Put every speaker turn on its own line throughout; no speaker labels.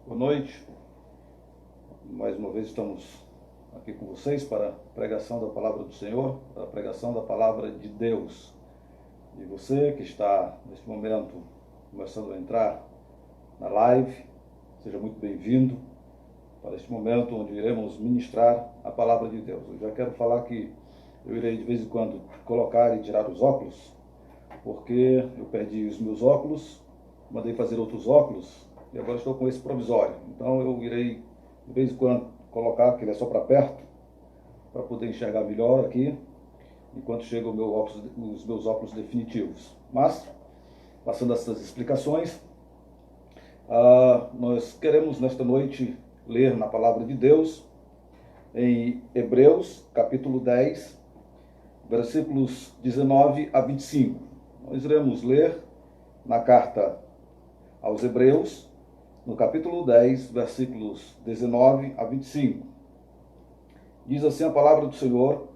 Boa noite. Mais uma vez estamos aqui com vocês para a pregação da palavra do Senhor, para a pregação da palavra de Deus. E você que está neste momento começando a entrar na live, seja muito bem-vindo para este momento onde iremos ministrar a palavra de Deus. Eu já quero falar que eu irei de vez em quando colocar e tirar os óculos, porque eu perdi os meus óculos, mandei fazer outros óculos e agora estou com esse provisório. Então eu irei de vez em quando colocar, que ele é só para perto, para poder enxergar melhor aqui, enquanto chegam os meus óculos definitivos. Mas, passando essas explicações, nós queremos nesta noite ler na palavra de Deus, em Hebreus, capítulo 10, versículos 19 a 25. Nós iremos ler na carta aos Hebreus, no capítulo 10, versículos 19 a 25. Diz assim a palavra do Senhor,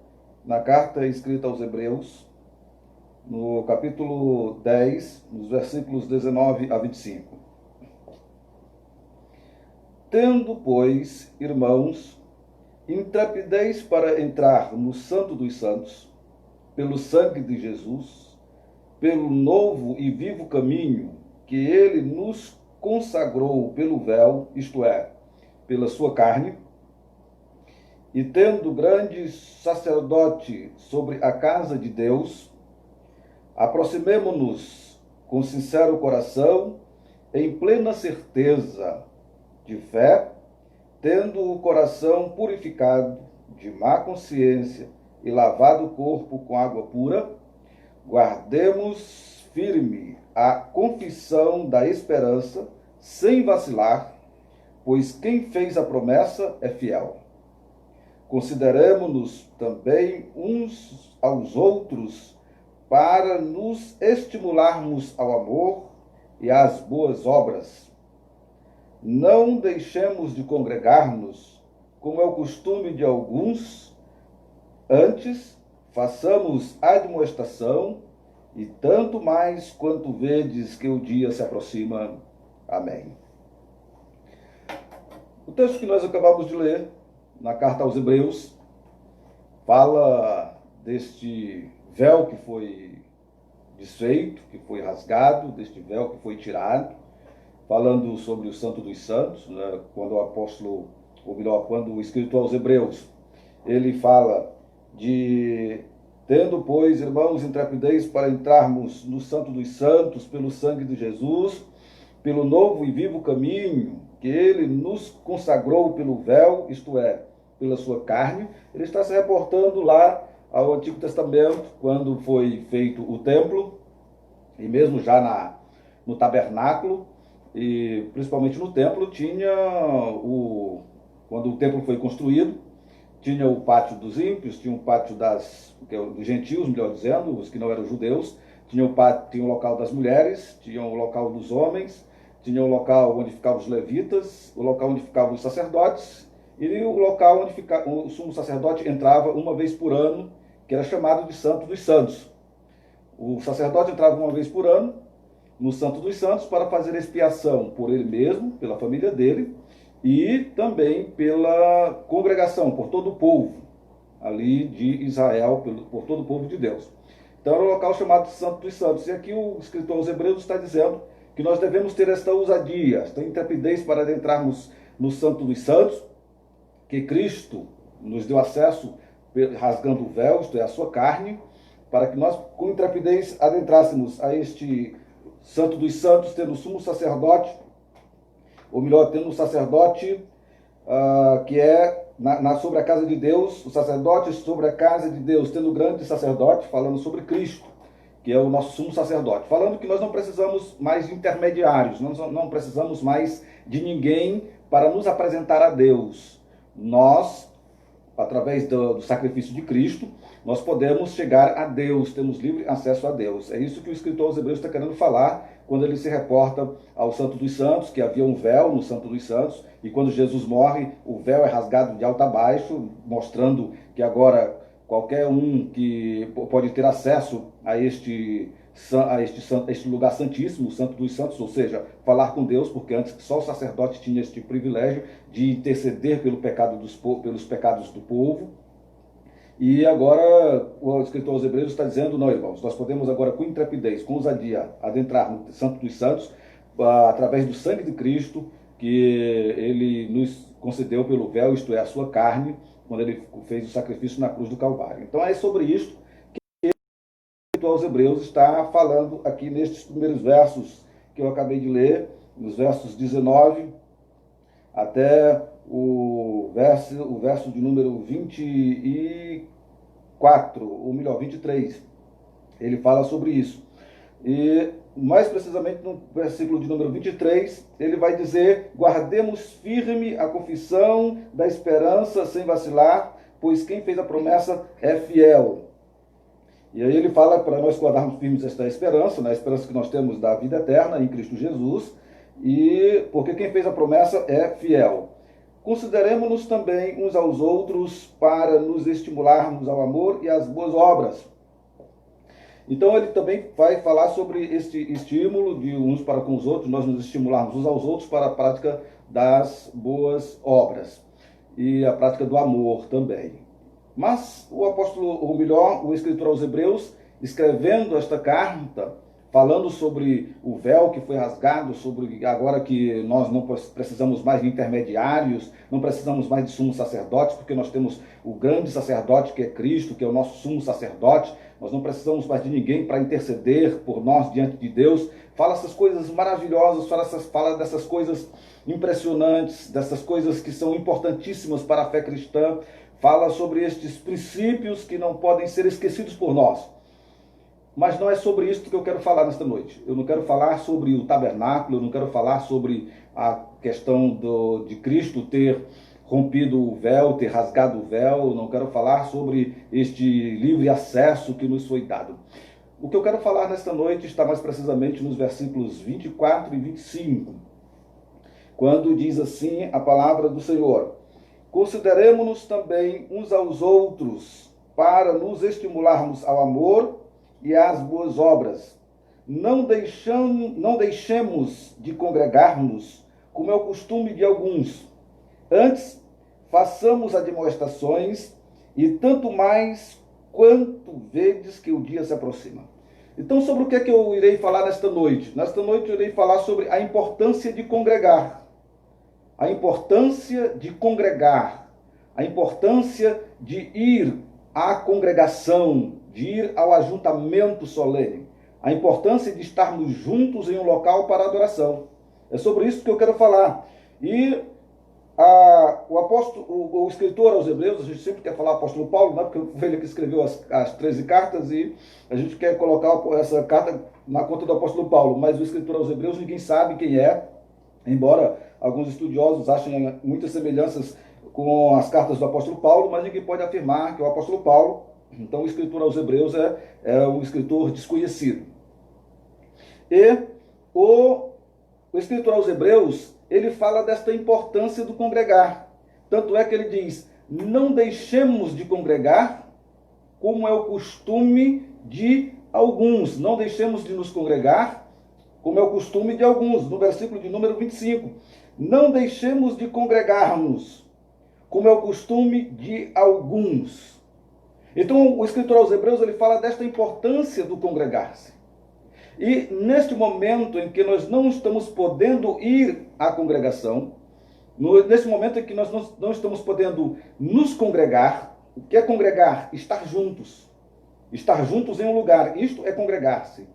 na carta escrita aos Hebreus, no capítulo 10, nos versículos 19 a 25. Tendo, pois, irmãos, intrepidez para entrar no Santo dos Santos, pelo sangue de Jesus, pelo novo e vivo caminho que ele nos consagrou pelo véu, isto é, pela sua carne, e tendo grande sacerdote sobre a casa de Deus, aproximemo-nos com sincero coração, em plena certeza de fé, tendo o coração purificado de má consciência e lavado o corpo com água pura, guardemos firme a confissão da esperança, sem vacilar, pois quem fez a promessa é fiel. Consideremo-nos também uns aos outros para nos estimularmos ao amor e às boas obras. Não deixemos de congregar-nos, como é o costume de alguns, antes façamos admoestação, e tanto mais quanto vedes que o dia se aproxima. Amém. O texto que nós acabamos de ler, na carta aos Hebreus, fala deste véu que foi desfeito, que foi rasgado, deste véu que foi tirado, falando sobre o Santo dos Santos, né? Quando o apóstolo, ou melhor, quando o escritor aos Hebreus, ele fala de: tendo, pois, irmãos, intrepidez para entrarmos no Santo dos Santos, pelo sangue de Jesus, pelo novo e vivo caminho que ele nos consagrou pelo véu, isto é, pela sua carne. Ele está se reportando lá ao Antigo Testamento, quando foi feito o templo, e mesmo já no tabernáculo, e principalmente no templo, quando o templo foi construído, tinha o pátio dos ímpios, tinha o pátio dos gentios, melhor dizendo, os que não eram judeus, tinha o local das mulheres, tinha o local dos homens, tinha o local onde ficavam os levitas, o local onde ficavam os sacerdotes, e o local onde o sumo sacerdote entrava uma vez por ano, que era chamado de Santo dos Santos. O sacerdote entrava uma vez por ano no Santo dos Santos para fazer expiação por ele mesmo, pela família dele, e também pela congregação, por todo o povo ali de Israel, por todo o povo de Deus. Então era um local chamado Santo dos Santos. E aqui o escritor aos Hebreus está dizendo que nós devemos ter esta ousadia, esta intrepidez para adentrarmos no Santo dos Santos, que Cristo nos deu acesso rasgando o véu, isto é, a sua carne, para que nós com intrepidez adentrássemos a este Santo dos Santos, tendo o sumo sacerdote, ou melhor, tendo um sacerdote que é sobre a casa de Deus, o sacerdote sobre a casa de Deus, tendo o grande sacerdote, falando sobre Cristo, que é o nosso sumo sacerdote, falando que nós não precisamos mais de intermediários, nós não precisamos mais de ninguém para nos apresentar a Deus. Nós, através do sacrifício de Cristo, nós podemos chegar a Deus, temos livre acesso a Deus. É isso que o escritor aos Hebreus está querendo falar quando ele se reporta ao Santo dos Santos, que havia um véu no Santo dos Santos, e quando Jesus morre, o véu é rasgado de alto a baixo, mostrando que agora qualquer um que pode ter acesso a este a este lugar santíssimo, o Santo dos Santos, ou seja, falar com Deus, porque antes só o sacerdote tinha este privilégio de interceder pelos pecados do povo. E agora o escritor aos Hebreus está dizendo: não, irmãos, nós podemos agora com intrepidez, com ousadia, adentrar no Santo dos Santos, através do sangue de Cristo, que ele nos concedeu pelo véu, isto é, a sua carne, quando ele fez o sacrifício na cruz do Calvário. Então é sobre isto que o escritor aos Hebreus está falando aqui nestes primeiros versos que eu acabei de ler, nos versos 19 até o verso de número 24, ou melhor, 23. Ele fala sobre isso. E mais precisamente no versículo de número 23, ele vai dizer: guardemos firme a confissão da esperança sem vacilar, pois quem fez a promessa é fiel. E aí ele fala para nós guardarmos firmes esta esperança, na esperança que nós temos da vida eterna em Cristo Jesus, e porque quem fez a promessa é fiel. Consideremos-nos também uns aos outros para nos estimularmos ao amor e às boas obras. Então ele também vai falar sobre este estímulo de uns para com os outros, nós nos estimularmos uns aos outros para a prática das boas obras e a prática do amor também. Mas o apóstolo, ou melhor, o escritor aos Hebreus, escrevendo esta carta, falando sobre o véu que foi rasgado, sobre agora que nós não precisamos mais de intermediários, não precisamos mais de sumos sacerdotes, porque nós temos o grande sacerdote que é Cristo, que é o nosso sumo sacerdote, nós não precisamos mais de ninguém para interceder por nós diante de Deus. Fala essas coisas maravilhosas, fala dessas coisas impressionantes, dessas coisas que são importantíssimas para a fé cristã, fala sobre estes princípios que não podem ser esquecidos por nós. Mas não é sobre isso que eu quero falar nesta noite. Eu não quero falar sobre o tabernáculo, eu não quero falar sobre a questão de Cristo ter rompido o véu, ter rasgado o véu, eu não quero falar sobre este livre acesso que nos foi dado. O que eu quero falar nesta noite está mais precisamente nos versículos 24 e 25, quando diz assim a palavra do Senhor: consideremos-nos também uns aos outros para nos estimularmos ao amor e às boas obras. Não deixemos de congregar-nos, como é o costume de alguns. Antes, façamos admoestações, e tanto mais quanto vedes que o dia se aproxima. Então, sobre o que é que eu irei falar nesta noite? Nesta noite eu irei falar sobre a importância de congregar. A importância de congregar. A importância de ir à congregação, de ir ao ajuntamento solene. A importância de estarmos juntos em um local para adoração. É sobre isso que eu quero falar. E o escritor aos Hebreus, a gente sempre quer falar apóstolo Paulo, né? Porque foi ele que escreveu as 13 cartas e a gente quer colocar essa carta na conta do apóstolo Paulo, mas o escritor aos Hebreus ninguém sabe quem é, embora alguns estudiosos achem muitas semelhanças com as cartas do apóstolo Paulo, mas ninguém pode afirmar que é o apóstolo Paulo. Então o escritor aos Hebreus é um escritor desconhecido. E o escritor aos Hebreus, ele fala desta importância do congregar. Tanto é que ele diz: não deixemos de congregar, como é o costume de alguns. Não deixemos de nos congregar, como é o costume de alguns. No versículo de número 25. Não deixemos de congregar-nos, como é o costume de alguns. Então, o escritor aos Hebreus, ele fala desta importância do congregar-se. E neste momento em que nós não estamos podendo ir à congregação, nesse momento em que nós não estamos podendo nos congregar, o que é congregar? Estar juntos. Estar juntos em um lugar. Isto é congregar-se.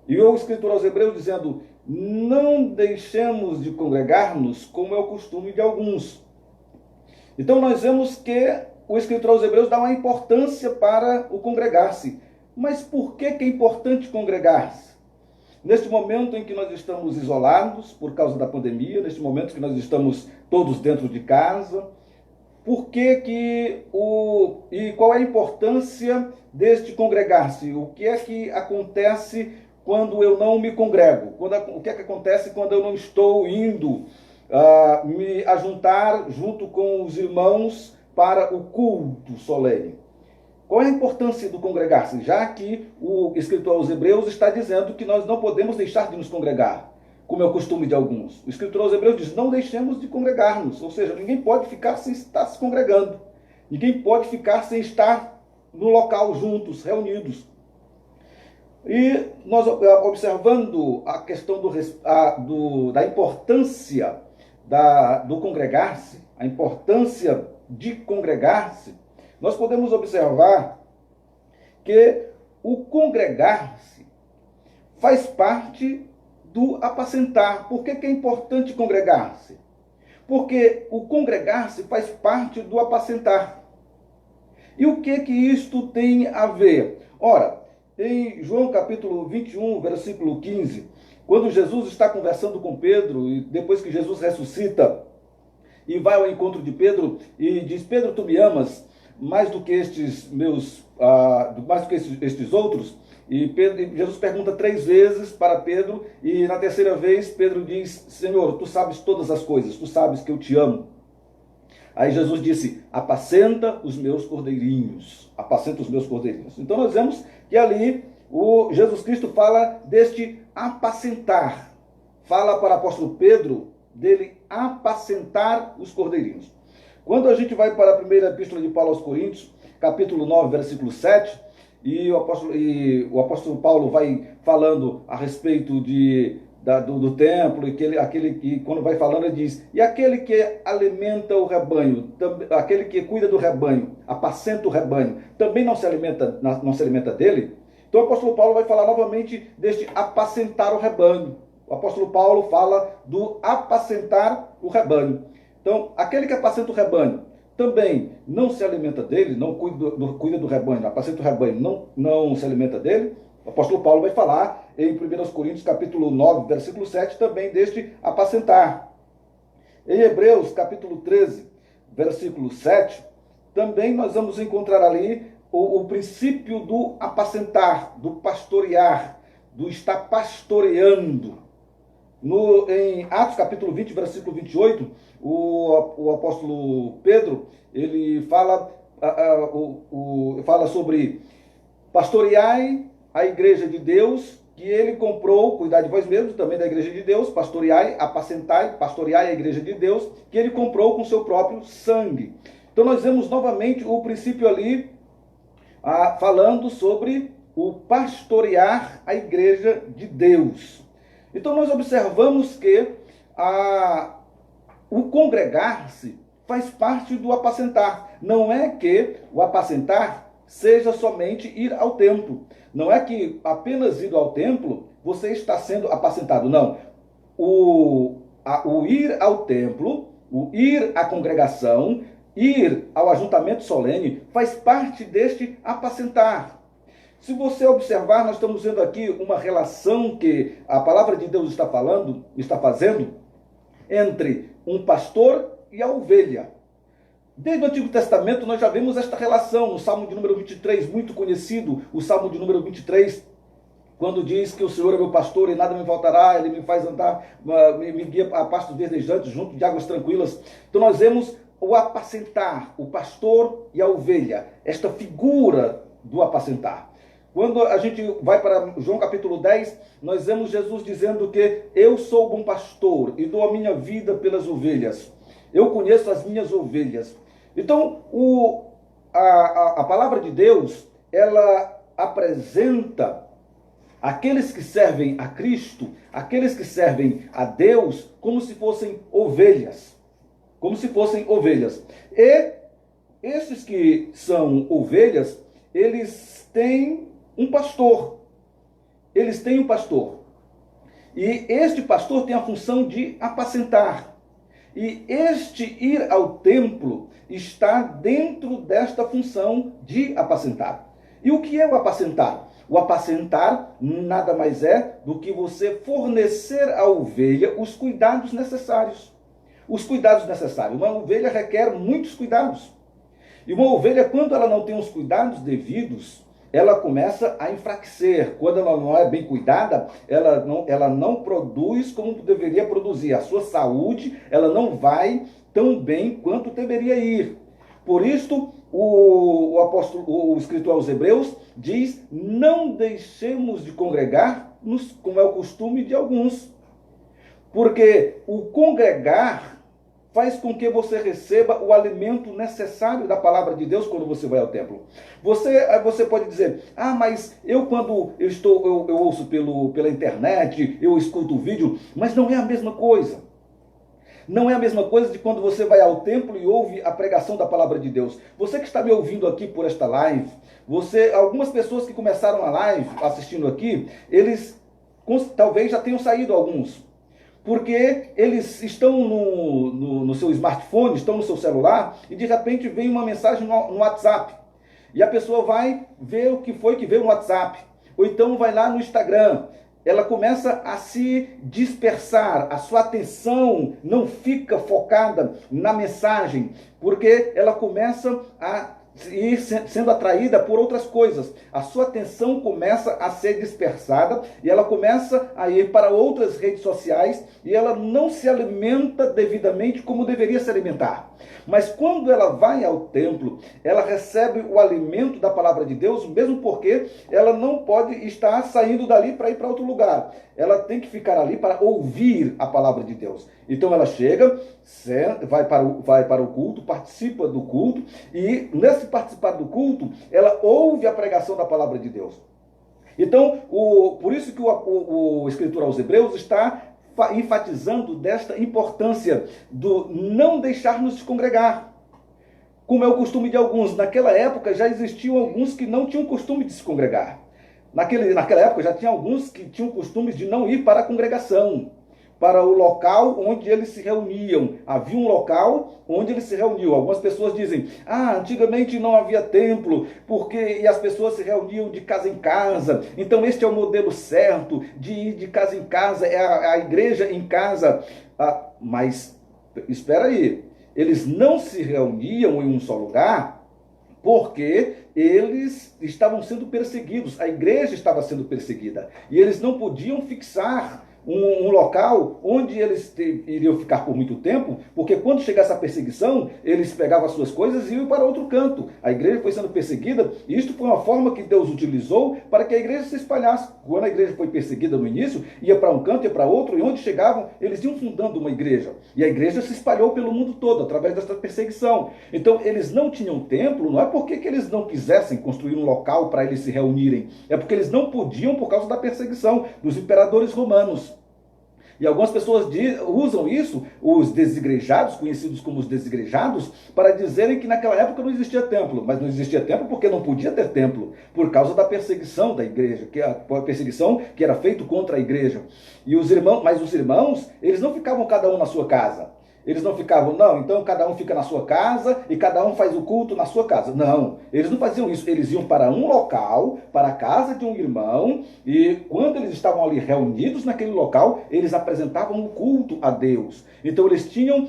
E o escritor aos Hebreus dizendo: não deixemos de congregar-nos, como é o costume de alguns. Então nós vemos que o escritor aos Hebreus dá uma importância para o congregar-se. Mas por que é importante congregar-se? Neste momento em que nós estamos isolados por causa da pandemia, neste momento que nós estamos todos dentro de casa, por que e qual é a importância deste congregar-se? O que é que acontece quando eu não me congrego? O que é que acontece quando eu não estou indo me ajuntar junto com os irmãos para o culto solene? Qual é a importância do congregar-se? Já que o escritor aos Hebreus está dizendo que nós não podemos deixar de nos congregar, como é o costume de alguns. O escritor aos Hebreus diz, não deixemos de congregar-nos. Ou seja, ninguém pode ficar sem estar se congregando. Ninguém pode ficar sem estar no local juntos, reunidos. E nós, observando a questão da importância do congregar-se, a importância de congregar-se, nós podemos observar que o congregar-se faz parte do apacentar. Por que é importante congregar-se? Porque o congregar-se faz parte do apacentar. E o que isto tem a ver? Ora, em João capítulo 21, versículo 15, quando Jesus está conversando com Pedro, e depois que Jesus ressuscita, e vai ao encontro de Pedro, e diz, Pedro, tu me amas mais do que estes outros? E Jesus pergunta 3 vezes para Pedro, e na terceira vez Pedro diz, Senhor, tu sabes todas as coisas, tu sabes que eu te amo. Aí Jesus disse, apacenta os meus cordeirinhos. Apacenta os meus cordeirinhos. Então nós vemos que ali o Jesus Cristo fala deste apacentar. Fala para o apóstolo Pedro dele apacentar os cordeirinhos. Quando a gente vai para a primeira epístola de Paulo aos Coríntios, capítulo 9, versículo 7, e o apóstolo Paulo vai falando a respeito do templo, e aquele que, quando vai falando, ele diz, e aquele que alimenta o rebanho, aquele que cuida do rebanho, apacenta o rebanho, também não se alimenta dele? Então o apóstolo Paulo vai falar novamente deste apacentar o rebanho. O apóstolo Paulo fala do apacentar o rebanho. Então, aquele que apacenta o rebanho, também não se alimenta dele, não cuida do rebanho, apacenta o rebanho, não se alimenta dele. O apóstolo Paulo vai falar em 1 Coríntios capítulo 9, versículo 7, também deste apacentar. Em Hebreus capítulo 13, versículo 7, também nós vamos encontrar ali o princípio do apacentar, do pastorear, do estar pastoreando. Em Atos capítulo 20, versículo 28, o apóstolo Pedro, ele fala sobre pastoreai a igreja de Deus, que ele comprou, cuidar de vós mesmos, também da igreja de Deus, pastoreai, apacentai, pastoreai a igreja de Deus, que ele comprou com seu próprio sangue. Então nós vemos novamente o princípio ali, falando sobre o pastorear a igreja de Deus. Então nós observamos que o congregar-se faz parte do apacentar. Não é que o apacentar seja somente ir ao templo. Não é que apenas ir ao templo você está sendo apacentado. Não. O ir ao templo, o ir à congregação, ir ao ajuntamento solene, faz parte deste apacentar. Se você observar, nós estamos vendo aqui uma relação que a palavra de Deus está fazendo entre um pastor e a ovelha. Desde o Antigo Testamento nós já vemos esta relação, no Salmo de número 23, muito conhecido, o Salmo de número 23, quando diz que o Senhor é meu pastor e nada me faltará, Ele me faz andar, me guia a pastos verdejantes, junto de águas tranquilas. Então nós vemos o apacentar, o pastor e a ovelha, esta figura do apacentar. Quando a gente vai para João capítulo 10, nós vemos Jesus dizendo que eu sou o bom pastor e dou a minha vida pelas ovelhas. Eu conheço as minhas ovelhas. Então, a palavra de Deus, ela apresenta aqueles que servem a Cristo, aqueles que servem a Deus, como se fossem ovelhas. Como se fossem ovelhas. E esses que são ovelhas, eles têm um pastor. Eles têm um pastor. E este pastor tem a função de apacentar. E este ir ao templo está dentro desta função de apacentar. E o que é o apacentar? O apacentar nada mais é do que você fornecer à ovelha os cuidados necessários. Os cuidados necessários. Uma ovelha requer muitos cuidados. E uma ovelha, quando ela não tem os cuidados devidos, ela começa a enfraquecer. Quando ela não é bem cuidada, ela não produz como deveria produzir. A sua saúde, ela não vai tão bem quanto deveria ir. Por isto, o escritor aos Hebreus diz: não deixemos de congregar, como é o costume de alguns. Porque o congregar faz com que você receba o alimento necessário da palavra de Deus quando você vai ao templo. Você pode dizer: ah, mas quando eu ouço pela internet, eu escuto o vídeo, mas não é a mesma coisa. Não é a mesma coisa de quando você vai ao templo e ouve a pregação da palavra de Deus. Você que está me ouvindo aqui por esta live, algumas pessoas que começaram a live assistindo aqui, eles talvez já tenham saído alguns. Porque eles estão no seu smartphone, estão no seu celular, e de repente vem uma mensagem no WhatsApp. E a pessoa vai ver o que foi que veio no WhatsApp. Ou então vai lá no Instagram. Ela começa a se dispersar, a sua atenção não fica focada na mensagem, porque ela começa a ir sendo atraída por outras coisas. A sua atenção começa a ser dispersada e ela começa a ir para outras redes sociais e ela não se alimenta devidamente como deveria se alimentar. Mas quando ela vai ao templo, ela recebe o alimento da palavra de Deus, mesmo porque ela não pode estar saindo dali para ir para outro lugar. Ela tem que ficar ali para ouvir a palavra de Deus. Então ela chega, vai para o culto, participa do culto, e nesse participar do culto, ela ouve a pregação da palavra de Deus. Então, por isso que o escritor aos Hebreus está enfatizando desta importância do não deixar-nos de congregar. Como é o costume de alguns. Naquela época já existiam alguns que não tinham costume de se congregar. Naquela época já tinha alguns que tinham costume de não ir para a congregação, para o local onde eles se reuniam. Havia um local onde eles se reuniam. Algumas pessoas dizem: ah, antigamente não havia templo, e as pessoas se reuniam de casa em casa. Então este é o modelo certo, de ir de casa em casa, é a igreja em casa. Ah, mas, espera aí, eles não se reuniam em um só lugar porque eles estavam sendo perseguidos, a igreja estava sendo perseguida, e eles não podiam fixar um local onde eles iriam ficar por muito tempo, porque quando chegasse a perseguição, eles pegavam as suas coisas e iam para outro canto. A igreja foi sendo perseguida, e isto foi uma forma que Deus utilizou para que a igreja se espalhasse. Quando a igreja foi perseguida no início, ia para um canto, ia para outro, e onde chegavam, eles iam fundando uma igreja. E a igreja se espalhou pelo mundo todo, através dessa perseguição. Então, eles não tinham templo, não é porque que eles não quisessem construir um local para eles se reunirem, é porque eles não podiam por causa da perseguição dos imperadores romanos. E algumas pessoas usam isso, os desigrejados, conhecidos como os desigrejados, para dizerem que naquela época não existia templo. Mas não existia templo porque não podia ter templo, por causa da perseguição da igreja, que é a perseguição que era feita contra a igreja. Mas os irmãos, eles não ficavam cada um na sua casa. Eles não ficavam, não, então cada um fica na sua casa e cada um faz o culto na sua casa. Não, eles não faziam isso. Eles iam para um local, para a casa de um irmão, e quando eles estavam ali reunidos naquele local, eles apresentavam o culto a Deus. Então eles tinham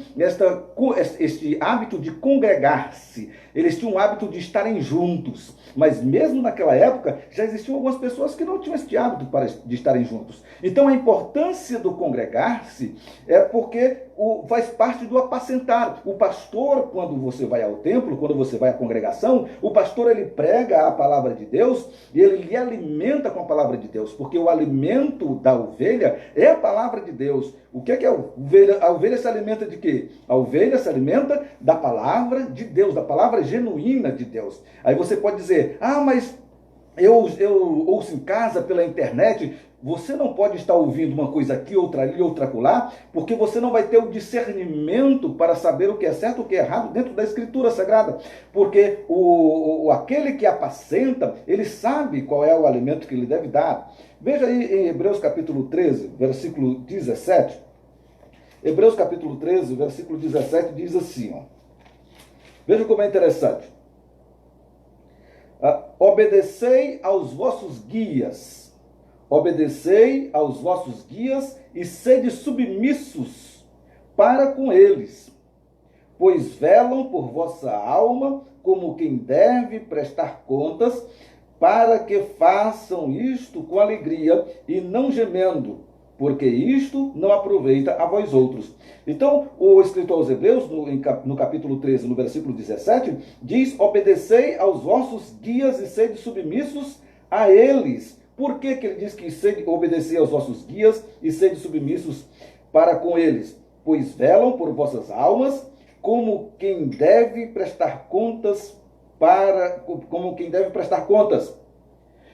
este hábito de congregar-se, eles tinham o hábito de estarem juntos. Mas mesmo naquela época, já existiam algumas pessoas que não tinham este hábito de estarem juntos. Então a importância do congregar-se é porque faz parte do apacentar. O pastor, quando você vai ao templo, quando você vai à congregação, o pastor ele prega a palavra de Deus e ele lhe alimenta com a palavra de Deus, porque o alimento da ovelha é a palavra de Deus. O que é a ovelha? A ovelha se alimenta de quê? A ovelha se alimenta da palavra de Deus, da palavra genuína de Deus. Aí você pode dizer: ah, mas eu ouço em casa, pela internet. Você não pode estar ouvindo uma coisa aqui, outra ali, outra acolá, porque você não vai ter o discernimento para saber o que é certo e o que é errado dentro da Escritura Sagrada. Porque aquele que apacenta, ele sabe qual é o alimento que ele deve dar. Veja aí em Hebreus capítulo 13, versículo 17. Hebreus capítulo 13, versículo 17 diz assim, ó. Veja como é interessante. Obedecei aos vossos guias. Obedecei aos vossos guias e sede submissos para com eles, pois velam por vossa alma como quem deve prestar contas, para que façam isto com alegria e não gemendo, porque isto não aproveita a vós outros. Então, o escritor aos Hebreus, no capítulo 13, no versículo 17, diz: obedecei aos vossos guias e sede submissos a eles. Por que ele diz que obedecer aos vossos guias e sede submissos para com eles? Pois velam por vossas almas, como quem deve prestar contas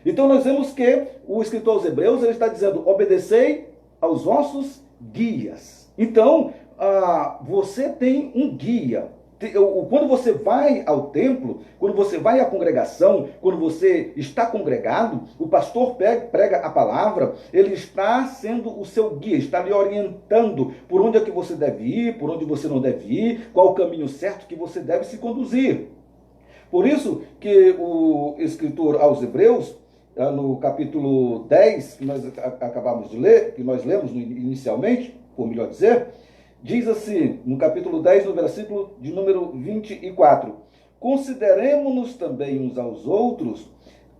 Então nós vemos que o escritor aos Hebreus ele está dizendo: obedecei aos vossos guias. Então, você tem um guia. Quando você vai ao templo, quando você vai à congregação, quando você está congregado, o pastor prega a palavra, ele está sendo o seu guia, está lhe orientando por onde é que você deve ir, por onde você não deve ir, qual o caminho certo que você deve se conduzir. Por isso que o escritor aos Hebreus, no capítulo 10, que nós acabamos de ler, que nós lemos inicialmente, por melhor dizer, diz assim, no capítulo 10, no versículo de número 24: consideremo-nos também uns aos outros,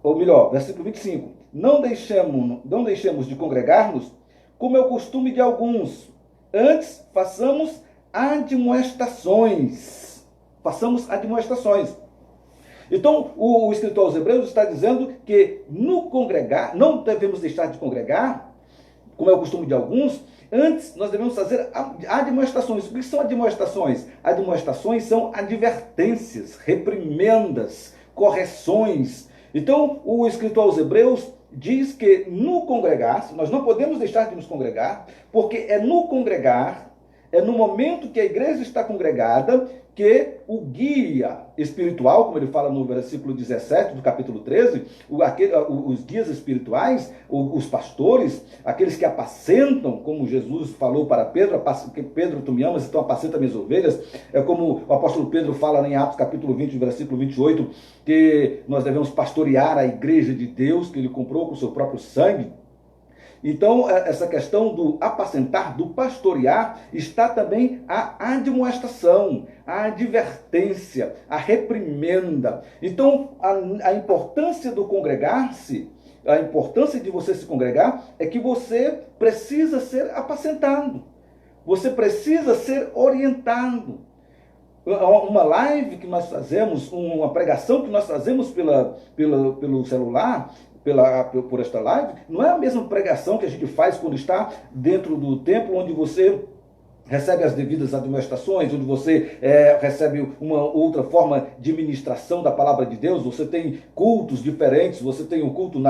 ou melhor, versículo 25: não deixemos de congregar-nos, como é o costume de alguns, antes façamos admoestações. Então, o escritor aos Hebreus está dizendo que no congregar, não devemos deixar de congregar, como é o costume de alguns. Antes, nós devemos fazer admoestações. O que são admoestações? Admoestações são advertências, reprimendas, correções. Então, o escritor aos Hebreus diz que no congregar, nós não podemos deixar de nos congregar, porque é no congregar, é no momento que a igreja está congregada, que o guia espiritual, como ele fala no versículo 17 do capítulo 13, os guias espirituais, os pastores, aqueles que apacentam, como Jesus falou para Pedro: Pedro, tu me amas, então apacenta minhas ovelhas. É como o apóstolo Pedro fala em Atos capítulo 20, versículo 28, que nós devemos pastorear a igreja de Deus, que ele comprou com o seu próprio sangue. Então, essa questão do apacentar, do pastorear, está também a admoestação, a advertência, a reprimenda. Então, a importância do congregar-se, a importância de você se congregar, é que você precisa ser apacentado, você precisa ser orientado. Uma live que nós fazemos, uma pregação que nós fazemos pelo celular, por esta live, não é a mesma pregação que a gente faz quando está dentro do templo, onde você recebe as devidas admoestações, onde você recebe uma outra forma de ministração da palavra de Deus. Você tem cultos diferentes, você tem um culto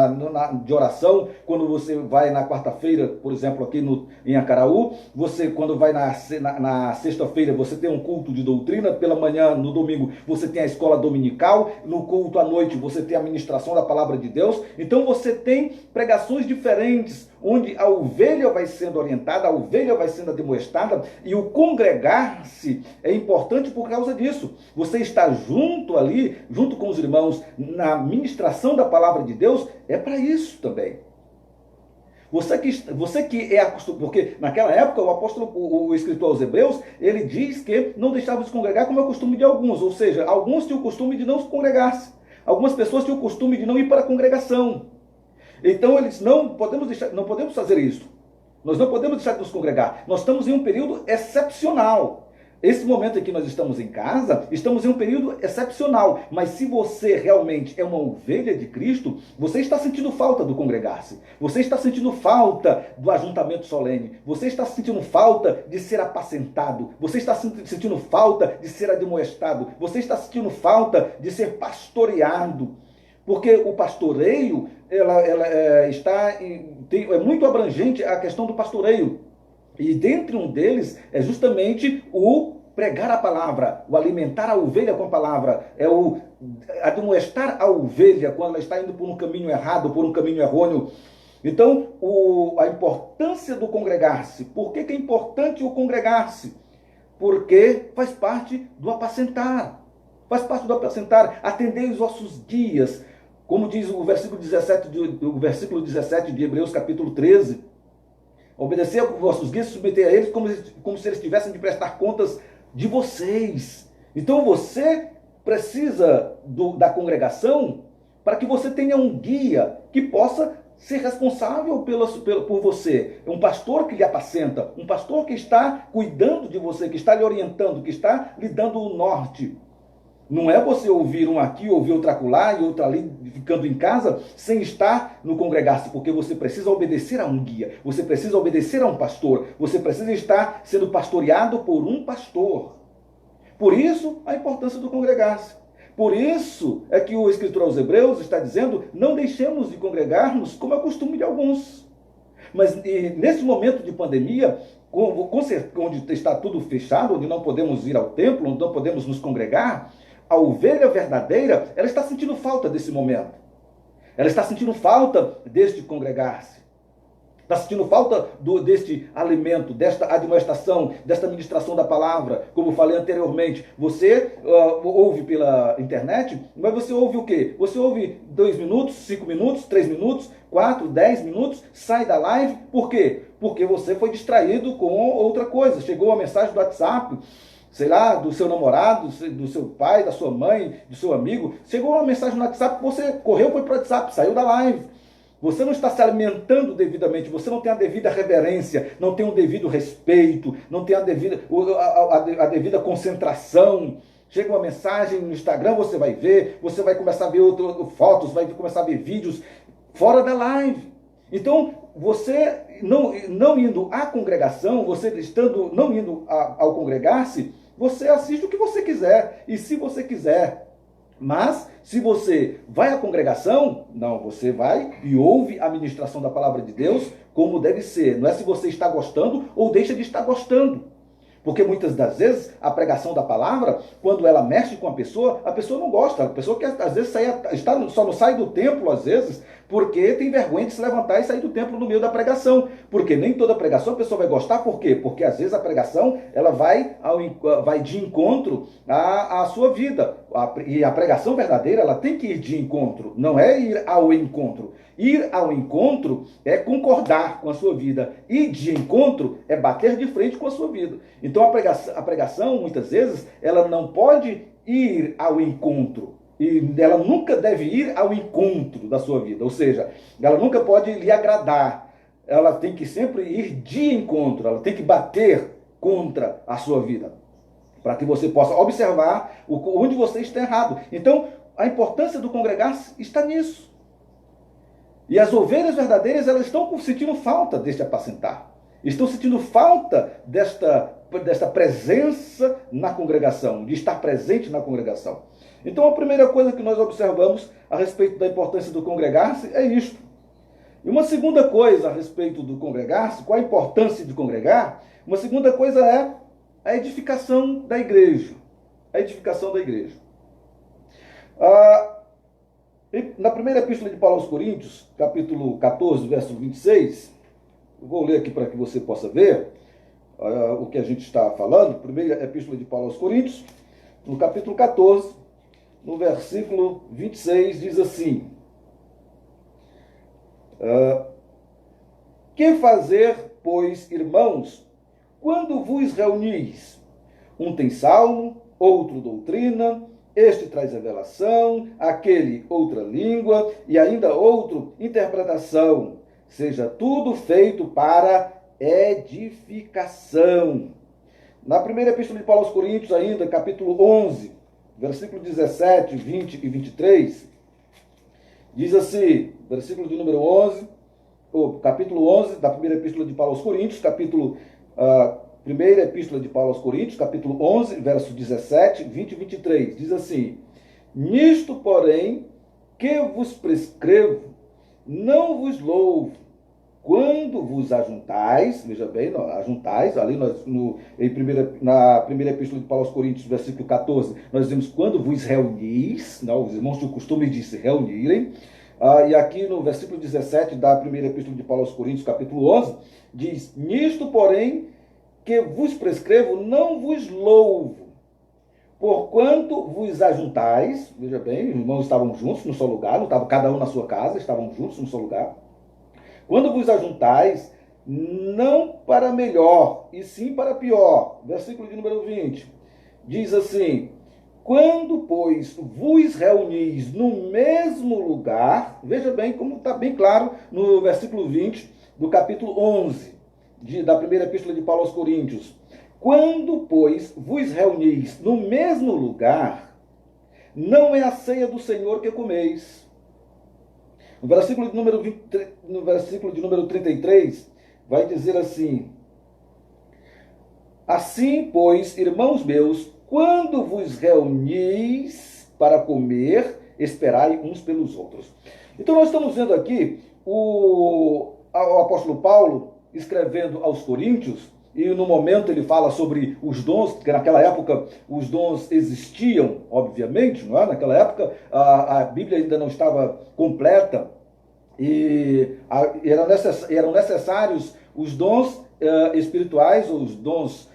de oração, quando você vai na quarta-feira, por exemplo, aqui em Acaraú, você quando vai na sexta-feira, você tem um culto de doutrina, pela manhã, no domingo, você tem a escola dominical, no culto à noite, você tem a ministração da palavra de Deus. Então você tem pregações diferentes, onde a ovelha vai sendo orientada, a ovelha vai sendo admoestada, e o congregar-se é importante por causa disso. Você está junto ali, junto com os irmãos, na ministração da palavra de Deus, é para isso também. Você que é acostumado, porque naquela época o escritor aos Hebreus, ele diz que não deixava de se congregar, como é o costume de alguns, ou seja, alguns tinham o costume de não se congregar-se, algumas pessoas tinham o costume de não ir para a congregação. Então eles não podemos fazer isso. Nós não podemos deixar de nos congregar. Nós estamos em um período excepcional. Esse momento em que nós estamos em casa, estamos em um período excepcional. Mas se você realmente é uma ovelha de Cristo, você está sentindo falta do congregar-se. Você está sentindo falta do ajuntamento solene. Você está sentindo falta de ser apacentado. Você está sentindo falta de ser admoestado. Você está sentindo falta de ser pastoreado. Porque o pastoreio, é muito abrangente a questão do pastoreio. E dentre um deles é justamente o pregar a palavra, o alimentar a ovelha com a palavra, é o admoestar a ovelha quando ela está indo por um caminho errado, por um caminho errôneo. Então, a importância do congregar-se. Por que é importante o congregar-se? Porque faz parte do apacentar. Faz parte do apacentar, atender os vossos guias. Como diz o versículo 17 de Hebreus capítulo 13. Obedecer aos vossos guias, submeter a eles como se eles tivessem de prestar contas de vocês. Então você precisa da congregação para que você tenha um guia que possa ser responsável por você. É um pastor que lhe apacenta, um pastor que está cuidando de você, que está lhe orientando, que está lhe dando o norte. Não é você ouvir um aqui, ouvir outro acolá e outro ali, ficando em casa, sem estar no congregar-se, porque você precisa obedecer a um guia, você precisa obedecer a um pastor, você precisa estar sendo pastoreado por um pastor. Por isso, a importância do congregar-se. Por isso é que o escritor aos Hebreus está dizendo, não deixemos de congregar-nos como é o costume de alguns. Mas nesse momento de pandemia, onde está tudo fechado, onde não podemos ir ao templo, onde não podemos nos congregar, a ovelha verdadeira, ela está sentindo falta desse momento. Ela está sentindo falta deste congregar-se. Está sentindo falta deste alimento, desta admoestação, desta ministração da palavra. Como falei anteriormente, você ouve pela internet, mas você ouve o quê? Você ouve 2 minutos, 5 minutos, 3 minutos, 4, 10 minutos, sai da live. Por quê? Porque você foi distraído com outra coisa. Chegou uma mensagem do WhatsApp, sei lá, do seu namorado, do seu pai, da sua mãe, do seu amigo. Chegou uma mensagem no WhatsApp, você correu, foi para o WhatsApp, saiu da live. Você não está se alimentando devidamente, você não tem a devida reverência, não tem o devido respeito, não tem a devida concentração. Chega uma mensagem no Instagram, você vai ver, você vai começar a ver fotos, vai começar a ver vídeos fora da live. Então, você não indo à congregação, você não indo ao congregar-se, você assiste o que você quiser, e se você quiser. Mas, se você vai à congregação, não, você vai e ouve a ministração da palavra de Deus como deve ser. Não é se você está gostando ou deixa de estar gostando. Porque muitas das vezes a pregação da palavra, quando ela mexe com a pessoa não gosta. A pessoa quer, às vezes, só não sai do templo, às vezes, porque tem vergonha de se levantar e sair do templo no meio da pregação. Porque nem toda pregação a pessoa vai gostar. Por quê? Porque às vezes a pregação ela vai de encontro à sua vida. E a pregação verdadeira ela tem que ir de encontro, não é ir ao encontro. Ir ao encontro é concordar com a sua vida. Ir de encontro é bater de frente com a sua vida. Então a pregação, muitas vezes, ela não pode ir ao encontro. E ela nunca deve ir ao encontro da sua vida. Ou seja, ela nunca pode lhe agradar. Ela tem que sempre ir de encontro. Ela tem que bater contra a sua vida. Para que você possa observar onde você está errado. Então, a importância do congregar-se está nisso. E as ovelhas verdadeiras, elas estão sentindo falta deste apacentar. Estão sentindo falta desta presença na congregação, de estar presente na congregação. Então, a primeira coisa que nós observamos a respeito da importância do congregar-se é isto. E uma segunda coisa a respeito do congregar-se, qual a importância de congregar? Uma segunda coisa é a edificação da igreja. A edificação da igreja. Na primeira epístola de Paulo aos Coríntios, capítulo 14, verso 26, eu vou ler aqui para que você possa ver o que a gente está falando. Primeira epístola de Paulo aos Coríntios, no capítulo 14, no versículo 26, diz assim: que fazer, pois, irmãos, quando vos reunis? Um tem salmo, outro doutrina, este traz revelação, aquele outra língua, e ainda outro interpretação. Seja tudo feito para edificação. Na primeira epístola de Paulo aos Coríntios, ainda, capítulo 11, versículo 17, 20 e 23, diz assim, versículo de número 11, capítulo 11 da primeira epístola de Paulo aos Coríntios, primeira epístola de Paulo aos Coríntios, capítulo 11, verso 17, 20 e 23, diz assim: nisto, porém, que vos prescrevo, não vos louvo, quando vos ajuntais, veja bem, ajuntais, ali na primeira epístola de Paulo aos Coríntios, versículo 14, nós dizemos quando vos reunis, os irmãos tinham o costume de se reunirem, e aqui no versículo 17 da primeira epístola de Paulo aos Coríntios, capítulo 11, diz: nisto, porém, que vos prescrevo, não vos louvo, porquanto vos ajuntais, veja bem, os irmãos estavam juntos no seu lugar, não estavam cada um na sua casa, estavam juntos no seu lugar. Quando vos ajuntais, não para melhor, e sim para pior. Versículo de número 20, diz assim: Quando, pois, vos reunis no mesmo lugar, veja bem como está bem claro no versículo 20 do capítulo 11 da primeira epístola de Paulo aos Coríntios. Quando, pois, vos reunis no mesmo lugar, não é a ceia do Senhor que comeis. No versículo de número 23, no versículo de número 33, vai dizer assim: assim, pois, irmãos meus, quando vos reunis para comer, esperai uns pelos outros. Então nós estamos vendo aqui o apóstolo Paulo escrevendo aos Coríntios, e no momento ele fala sobre os dons, porque naquela época os dons existiam, obviamente, não é? Naquela época a Bíblia ainda não estava completa, e eram necessários os dons espirituais, os dons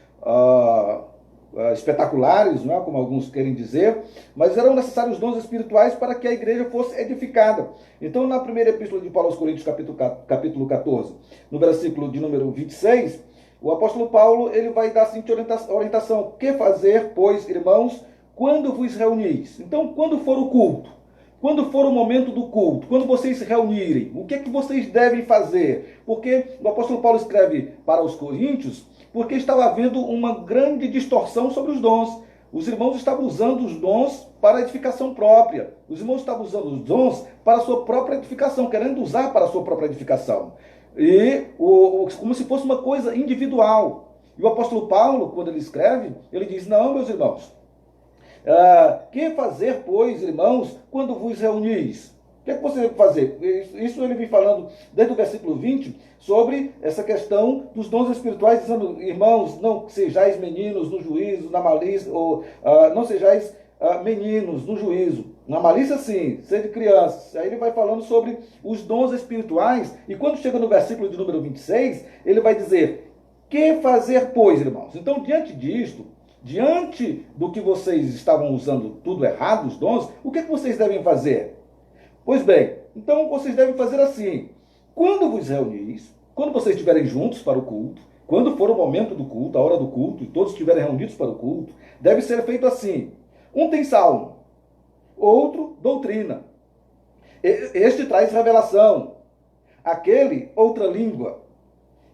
espetaculares, não é? Como alguns querem dizer, mas eram necessários dons espirituais para que a igreja fosse edificada. Então, na primeira epístola de Paulo aos Coríntios, capítulo 14, no versículo de número 26, o apóstolo Paulo ele vai dar a seguinte orientação: que fazer, pois, irmãos, quando vos reunis? Então, quando for o culto, quando for o momento do culto, quando vocês se reunirem, o que é que vocês devem fazer? Porque o apóstolo Paulo escreve para os coríntios porque estava havendo uma grande distorção sobre os dons. Os irmãos estavam usando os dons para edificação própria. Os irmãos estavam usando os dons para a sua própria edificação, querendo usar para a sua própria edificação. E como se fosse uma coisa individual. E o apóstolo Paulo, quando ele escreve, ele diz: não, meus irmãos, que fazer, pois, irmãos, quando vos reunis? O que é que você deve fazer? Isso ele vem falando desde o versículo 20 sobre essa questão dos dons espirituais, dizendo: irmãos, não sejais meninos no juízo, na malícia, ou não sejais meninos no juízo. Na malícia, sim, sede crianças. Aí ele vai falando sobre os dons espirituais, e quando chega no versículo de número 26, ele vai dizer: que fazer, pois, irmãos? Então, diante disto, diante do que vocês estavam usando tudo errado, os dons, o que é que vocês devem fazer? Pois bem, então vocês devem fazer assim: quando vos reunis, quando vocês estiverem juntos para o culto, quando for o momento do culto, a hora do culto, e todos estiverem reunidos para o culto, deve ser feito assim: um tem salmo, outro doutrina, este traz revelação, aquele outra língua,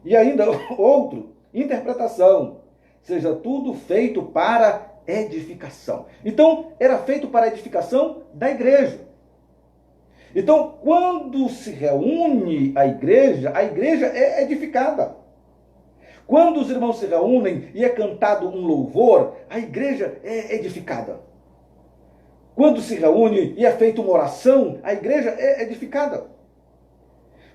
e ainda outro interpretação. Seja tudo feito para edificação. Então, era feito para a edificação da igreja. Então, quando se reúne a igreja é edificada. Quando os irmãos se reúnem e é cantado um louvor, a igreja é edificada. Quando se reúne e é feita uma oração, a igreja é edificada.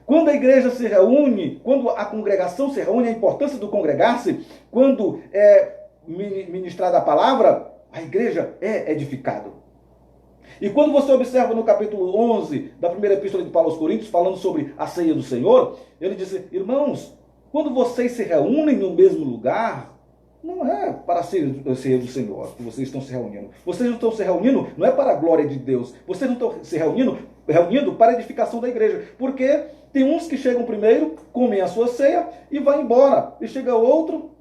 Quando a igreja se reúne, quando a congregação se reúne, a importância do congregar-se, quando é ministrada a palavra, a igreja é edificada. E quando você observa no capítulo 11 da primeira epístola de Paulo aos Coríntios, falando sobre a ceia do Senhor, ele diz: irmãos, quando vocês se reúnem no mesmo lugar, não é para a ceia do Senhor que vocês estão se reunindo. Vocês não estão se reunindo, não é para a glória de Deus. Vocês não estão se reunindo para a edificação da igreja. Porque tem uns que chegam primeiro, comem a sua ceia e vai embora. E chega outro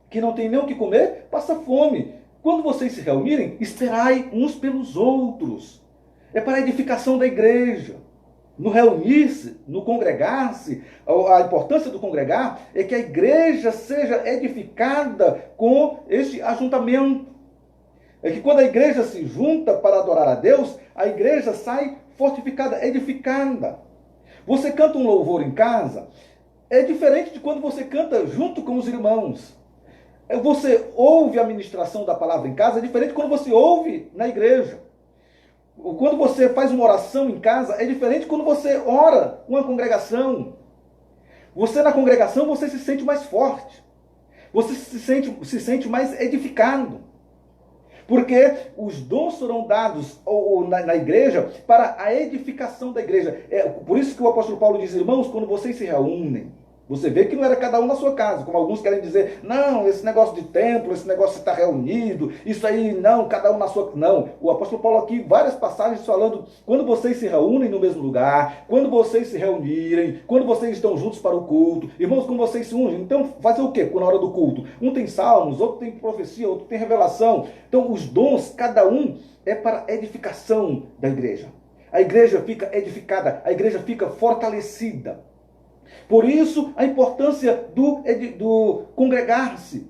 que não tem nem o que comer, passa fome. Quando vocês se reunirem, esperai uns pelos outros. É para a edificação da igreja. No reunir-se, no congregar-se, a importância do congregar é que a igreja seja edificada com este ajuntamento. É que quando a igreja se junta para adorar a Deus, a igreja sai fortificada, edificada. Você canta um louvor em casa, é diferente de quando você canta junto com os irmãos. Você ouve a ministração da palavra em casa, é diferente de quando você ouve na igreja. Quando você faz uma oração em casa, é diferente de quando você ora uma congregação. Você na congregação, você se sente mais forte. Você se sente mais edificado. Porque os dons foram dados na igreja para a edificação da igreja. É por isso que o apóstolo Paulo diz: irmãos, quando vocês se reúnem, Você vê que não era cada um na sua casa, como alguns querem dizer, não, esse negócio de templo, esse negócio de estar reunido, isso aí, não, cada um na sua... Não, o apóstolo Paulo aqui, várias passagens falando, quando vocês se reúnem no mesmo lugar, quando vocês se reunirem, quando vocês estão juntos para o culto, irmãos, quando vocês se unem, então fazer o quê na hora do culto? Um tem salmos, outro tem profecia, outro tem revelação. Então os dons, cada um é para edificação da igreja. A igreja fica edificada, a igreja fica fortalecida. Por isso, a importância do congregar-se.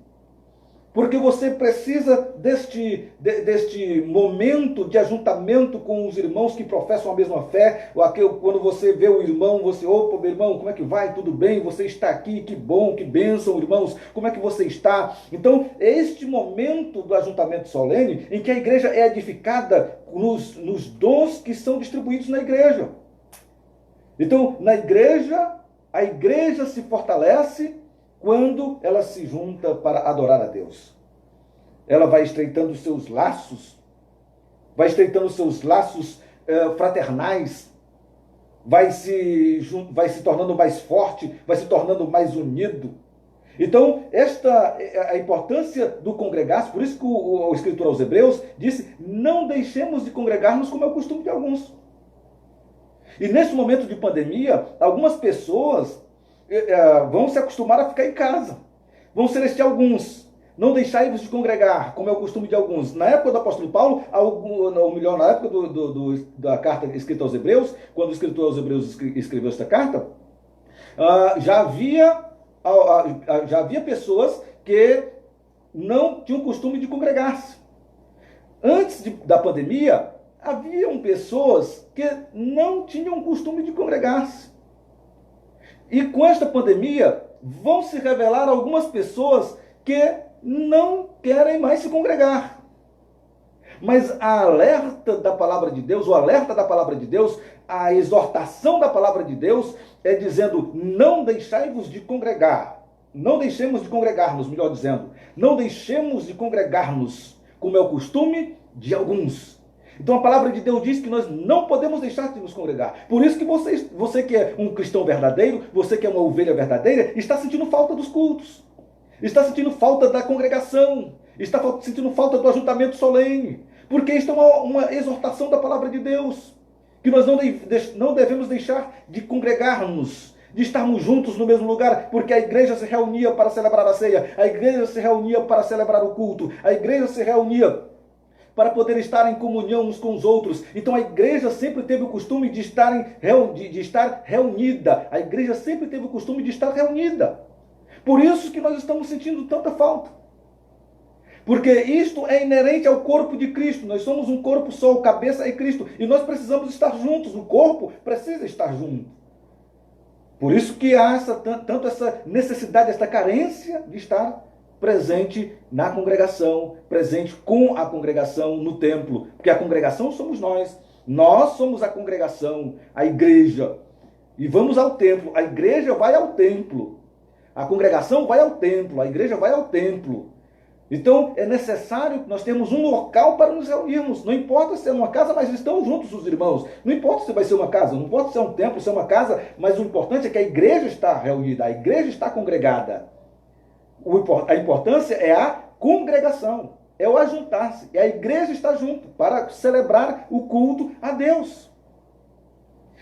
Porque você precisa deste momento de ajuntamento com os irmãos que professam a mesma fé. Quando você vê o irmão, você, opa, meu irmão, como é que vai? Tudo bem? Você está aqui? Que bom, que bênção, irmãos. Como é que você está? Então, é este momento do ajuntamento solene em que a igreja é edificada nos dons que são distribuídos na igreja. Então, a igreja se fortalece quando ela se junta para adorar a Deus. Ela vai estreitando os seus laços, fraternais, vai se tornando mais forte, vai se tornando mais unido. Então, esta é a importância do congregar-se, por isso que o escritor aos Hebreus disse, não deixemos de congregar-nos como é o costume de alguns. E nesse momento de pandemia, algumas pessoas vão se acostumar a ficar em casa. Vão ser alguns. Não deixai-vos de congregar, como é o costume de alguns. Na época do apóstolo Paulo, ou melhor, na época da carta escrita aos Hebreus, quando o escritor aos Hebreus escreveu esta carta, já havia pessoas que não tinham costume de congregar-se. Antes da pandemia, haviam pessoas que não tinham costume de congregar-se. E com esta pandemia, vão se revelar algumas pessoas que não querem mais se congregar. Mas a alerta da palavra de Deus, o alerta da palavra de Deus, a exortação da palavra de Deus é dizendo, não deixai-vos de congregar. Não deixemos de congregar-nos, melhor dizendo. Não deixemos de congregar-nos, como é o costume de alguns. Então a palavra de Deus diz que nós não podemos deixar de nos congregar. Por isso que você que é um cristão verdadeiro, você que é uma ovelha verdadeira, está sentindo falta dos cultos. Está sentindo falta da congregação. Está sentindo falta do ajuntamento solene. Porque isto é uma exortação da palavra de Deus. Que nós não devemos deixar de congregar-nos, de estarmos juntos no mesmo lugar, porque a igreja se reunia para celebrar a ceia, a igreja se reunia para celebrar o culto, a igreja se reunia para poder estar em comunhão uns com os outros. Então a igreja sempre teve o costume de estar reunida. A igreja sempre teve o costume de estar reunida. Por isso que nós estamos sentindo tanta falta. Porque isto é inerente ao corpo de Cristo. Nós somos um corpo só, o cabeça é Cristo. E nós precisamos estar juntos. O corpo precisa estar junto. Por isso que há tanto essa necessidade, essa carência de estar presente na congregação, presente com a congregação no templo. Porque a congregação somos nós. Nós somos a congregação, a igreja. E vamos ao templo. A igreja vai ao templo. A congregação vai ao templo. A igreja vai ao templo. Então é necessário que nós tenhamos um local para nos reunirmos. Não importa se é uma casa, mas estão juntos os irmãos. Não importa se vai ser uma casa, não importa se é um templo, se é uma casa, mas o importante é que a igreja está reunida, a igreja está congregada. A importância é a congregação, é o ajuntar-se, é a igreja estar junto para celebrar o culto a Deus.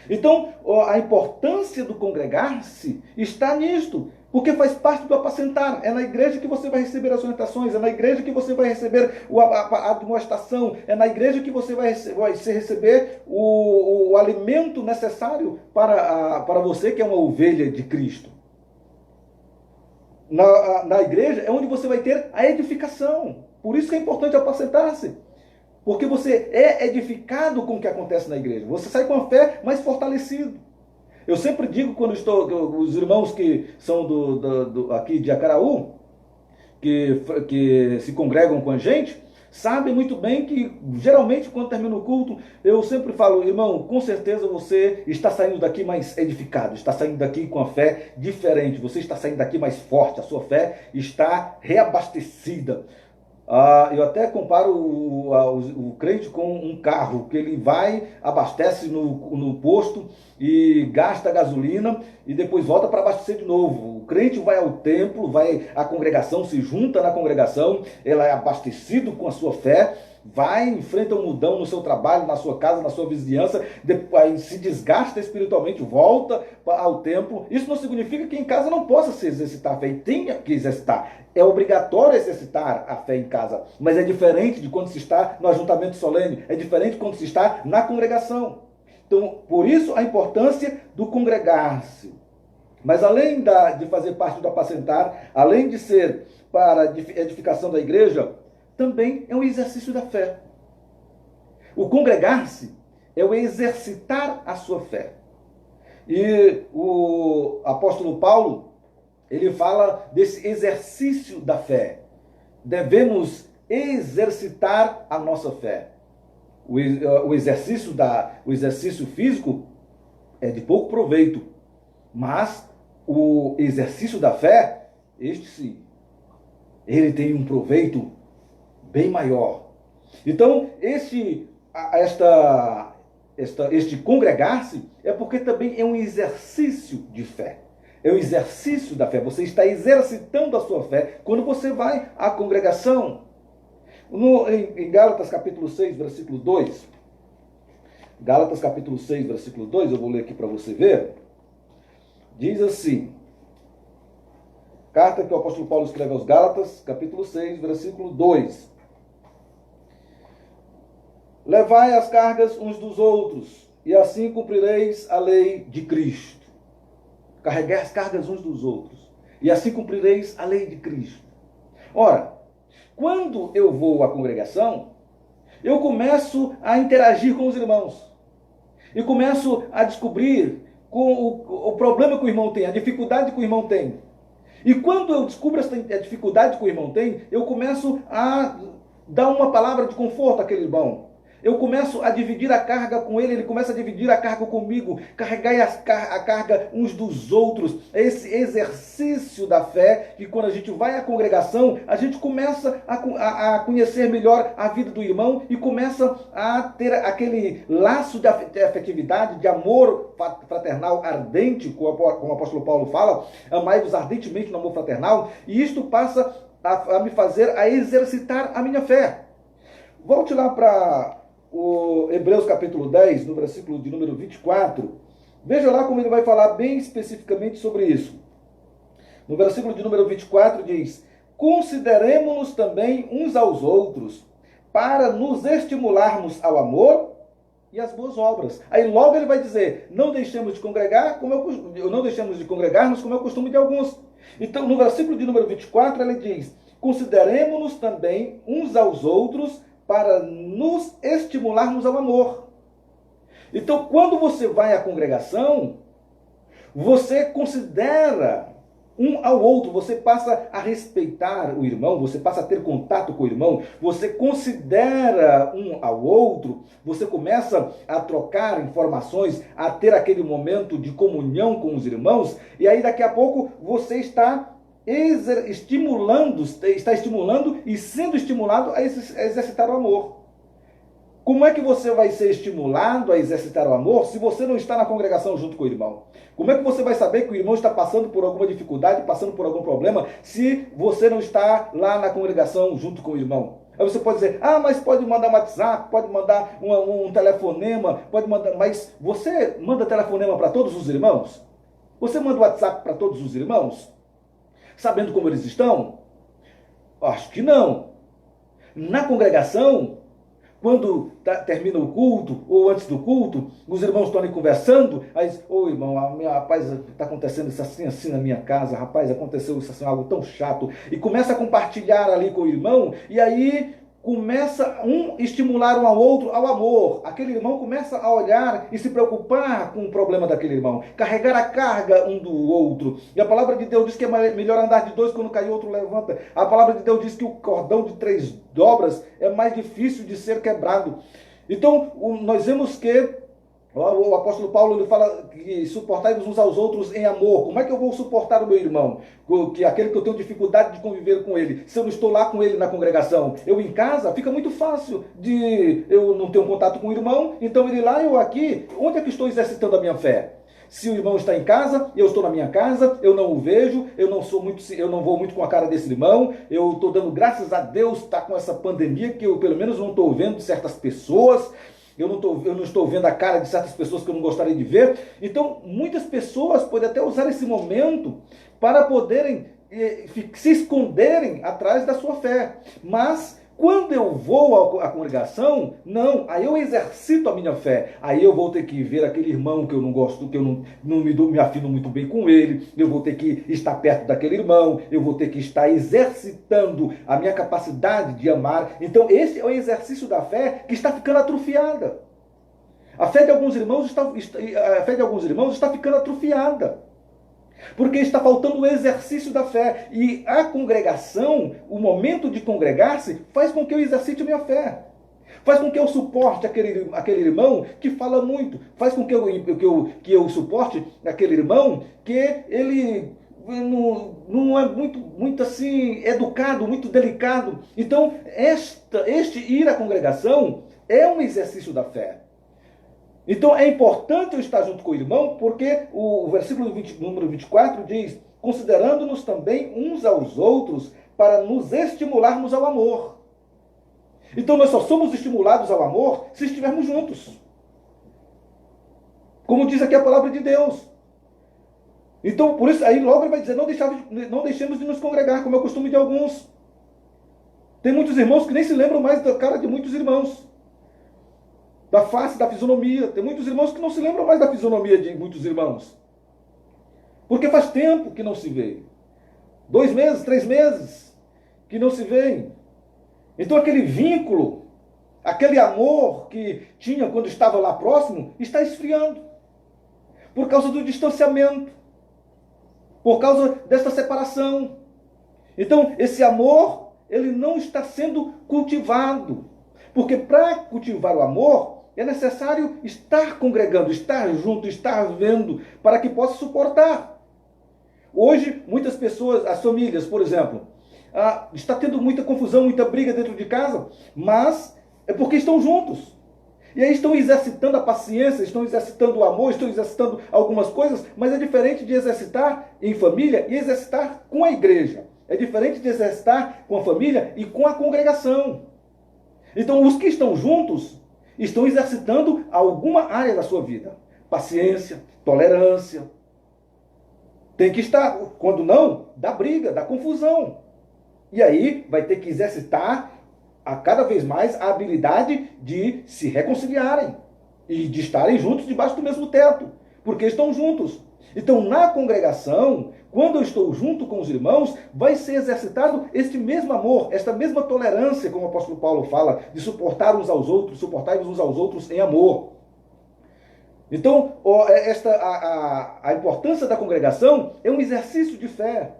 Então, a importância do congregar-se está nisto, porque faz parte do apacentar. É na igreja que você vai receber as orientações, é na igreja que você vai receber a admoestação, é na igreja que você vai receber o alimento necessário para você que é uma ovelha de Cristo. Na igreja é onde você vai ter a edificação. Por isso que é importante apacentar-se. Porque você é edificado com o que acontece na igreja. Você sai com a fé mais fortalecido. Eu sempre digo quando os irmãos que são aqui de Acaraú, que se congregam com a gente, sabem muito bem que geralmente quando termina o culto, eu sempre falo, irmão, com certeza você está saindo daqui mais edificado, está saindo daqui com a fé diferente, você está saindo daqui mais forte, a sua fé está reabastecida. Eu até comparo o crente com um carro, que ele vai, abastece no posto e gasta gasolina e depois volta para abastecer de novo. O crente vai ao templo, vai à congregação, se junta na congregação, ela é abastecido com a sua fé, vai, enfrenta um mudão no seu trabalho, na sua casa, na sua vizinhança, depois se desgasta espiritualmente, volta ao templo. Isso não significa que em casa não possa se exercitar a fé, e tenha que exercitar. É obrigatório exercitar a fé em casa, mas é diferente de quando se está no ajuntamento solene, é diferente de quando se está na congregação. Então, por isso a importância do congregar-se. Mas além de fazer parte do apacentar, além de ser para a edificação da igreja, também é um exercício da fé. O congregar-se é o exercitar a sua fé. E o apóstolo Paulo, ele fala desse exercício da fé. Devemos exercitar a nossa fé. O exercício físico é de pouco proveito, mas o exercício da fé, este sim, ele tem um proveito bem maior. Então, este congregar-se é porque também é um exercício de fé. É um exercício da fé. Você está exercitando a sua fé quando você vai à congregação. Em Gálatas capítulo 6, versículo 2. Gálatas capítulo 6, versículo 2, eu vou ler aqui para você ver. Diz assim: carta que o apóstolo Paulo escreve aos Gálatas, capítulo 6, versículo 2. Levai as cargas uns dos outros, e assim cumprireis a lei de Cristo. Carregai as cargas uns dos outros, e assim cumprireis a lei de Cristo. Ora, quando eu vou à congregação, eu começo a interagir com os irmãos. E começo a descobrir o problema que o irmão tem, a dificuldade que o irmão tem. E quando eu descubro a dificuldade que o irmão tem, eu começo a dar uma palavra de conforto àquele irmão. Eu começo a dividir a carga com ele, ele começa a dividir a carga comigo, carregar a carga uns dos outros. É esse exercício da fé que quando a gente vai à congregação, a gente começa a conhecer melhor a vida do irmão e começa a ter aquele laço de afetividade, de amor fraternal ardente, como o apóstolo Paulo fala, amai-vos ardentemente no amor fraternal, e isto passa a me fazer a exercitar a minha fé. Volte lá para o Hebreus capítulo 10, no versículo de número 24, veja lá como ele vai falar bem especificamente sobre isso. No versículo de número 24 diz: consideremo-nos também uns aos outros, para nos estimularmos ao amor e às boas obras. Aí logo ele vai dizer: não deixemos de congregar, não deixemos de congregar-nos como é o costume de alguns. Então, no versículo de número 24, ele diz: consideremo-nos também uns aos outros, para nos estimularmos ao amor. Então, quando você vai à congregação, você considera um ao outro, você passa a respeitar o irmão, você passa a ter contato com o irmão, você considera um ao outro, você começa a trocar informações, a ter aquele momento de comunhão com os irmãos, e aí daqui a pouco você está estimulando e sendo estimulado a exercitar o amor. Como é que você vai ser estimulado a exercitar o amor se você não está na congregação junto com o irmão? Como é que você vai saber que o irmão está passando por alguma dificuldade, passando por algum problema, se você não está lá na congregação junto com o irmão? Aí você pode dizer: mas pode mandar um WhatsApp, pode mandar um telefonema, pode mandar, mas você manda telefonema para todos os irmãos? Você manda WhatsApp para todos os irmãos? Sabendo como eles estão? Acho que não. Na congregação, quando termina o culto, ou antes do culto, os irmãos estão ali conversando, aí diz: irmão, rapaz, está acontecendo isso assim na minha casa, rapaz, aconteceu isso assim, algo tão chato, e começa a compartilhar ali com o irmão, e aí começa estimular um ao outro ao amor. Aquele irmão começa a olhar e se preocupar com o problema daquele irmão, carregar a carga um do outro. E a palavra de Deus diz que é melhor andar de dois, quando cair outro levanta. A palavra de Deus diz que o cordão de 3 dobras é mais difícil de ser quebrado. Então, nós vemos que O apóstolo Paulo ele fala que suportai-vos uns aos outros em amor. Como é que eu vou suportar o meu irmão? Que aquele que eu tenho dificuldade de conviver com ele, se eu não estou lá com ele na congregação. Eu em casa, fica muito fácil de eu não ter um contato com o irmão, então ele lá, eu aqui. Onde é que estou exercitando a minha fé? Se o irmão está em casa, eu estou na minha casa, eu não o vejo, eu não vou muito com a cara desse irmão, eu estou dando graças a Deus, está com essa pandemia que eu pelo menos não estou vendo certas pessoas. Eu não estou vendo a cara de certas pessoas que eu não gostaria de ver. Então, muitas pessoas podem até usar esse momento para poderem se esconderem atrás da sua fé. Mas, quando eu vou à congregação, não, aí eu exercito a minha fé. Aí eu vou ter que ver aquele irmão que eu não gosto, que eu não me afino muito bem com ele. Eu vou ter que estar perto daquele irmão. Eu vou ter que estar exercitando a minha capacidade de amar. Então esse é o exercício da fé que está ficando atrofiada. A fé de alguns irmãos está ficando atrofiada. Porque está faltando o exercício da fé. E a congregação, o momento de congregar-se, faz com que eu exercite a minha fé. Faz com que eu suporte aquele irmão que fala muito. Faz com que eu suporte aquele irmão que ele não é muito assim educado, muito delicado. Então, este ir à congregação é um exercício da fé. Então é importante eu estar junto com o irmão, porque o versículo número 24 diz: considerando-nos também uns aos outros para nos estimularmos ao amor. Então nós só somos estimulados ao amor se estivermos juntos. Como diz aqui a palavra de Deus. Então, por isso, aí logo ele vai dizer: não deixemos de nos congregar, como é o costume de alguns. Tem muitos irmãos que nem se lembram mais da cara de muitos irmãos. Da face, da fisionomia. Tem muitos irmãos que não se lembram mais da fisionomia de muitos irmãos. Porque faz tempo que não se vê. 2 meses, 3 meses que não se vê. Então aquele vínculo, aquele amor que tinha quando estava lá próximo, está esfriando. Por causa do distanciamento. Por causa desta separação. Então esse amor, ele não está sendo cultivado. Porque para cultivar o amor, é necessário estar congregando, estar junto, estar vendo, para que possa suportar. Hoje, muitas pessoas, as famílias, por exemplo, está tendo muita confusão, muita briga dentro de casa, mas é porque estão juntos. E aí estão exercitando a paciência, estão exercitando o amor, estão exercitando algumas coisas, mas é diferente de exercitar em família e exercitar com a igreja. É diferente de exercitar com a família e com a congregação. Então, os que estão juntos estão exercitando alguma área da sua vida. Paciência, tolerância. Tem que estar, quando não, dá briga, dá confusão. E aí vai ter que exercitar a cada vez mais a habilidade de se reconciliarem e de estarem juntos debaixo do mesmo teto, porque estão juntos. Então, na congregação, quando eu estou junto com os irmãos, vai ser exercitado este mesmo amor, esta mesma tolerância, como o apóstolo Paulo fala, de suportar uns aos outros, suportar-vos uns aos outros em amor. Então, a importância da congregação é um exercício de fé.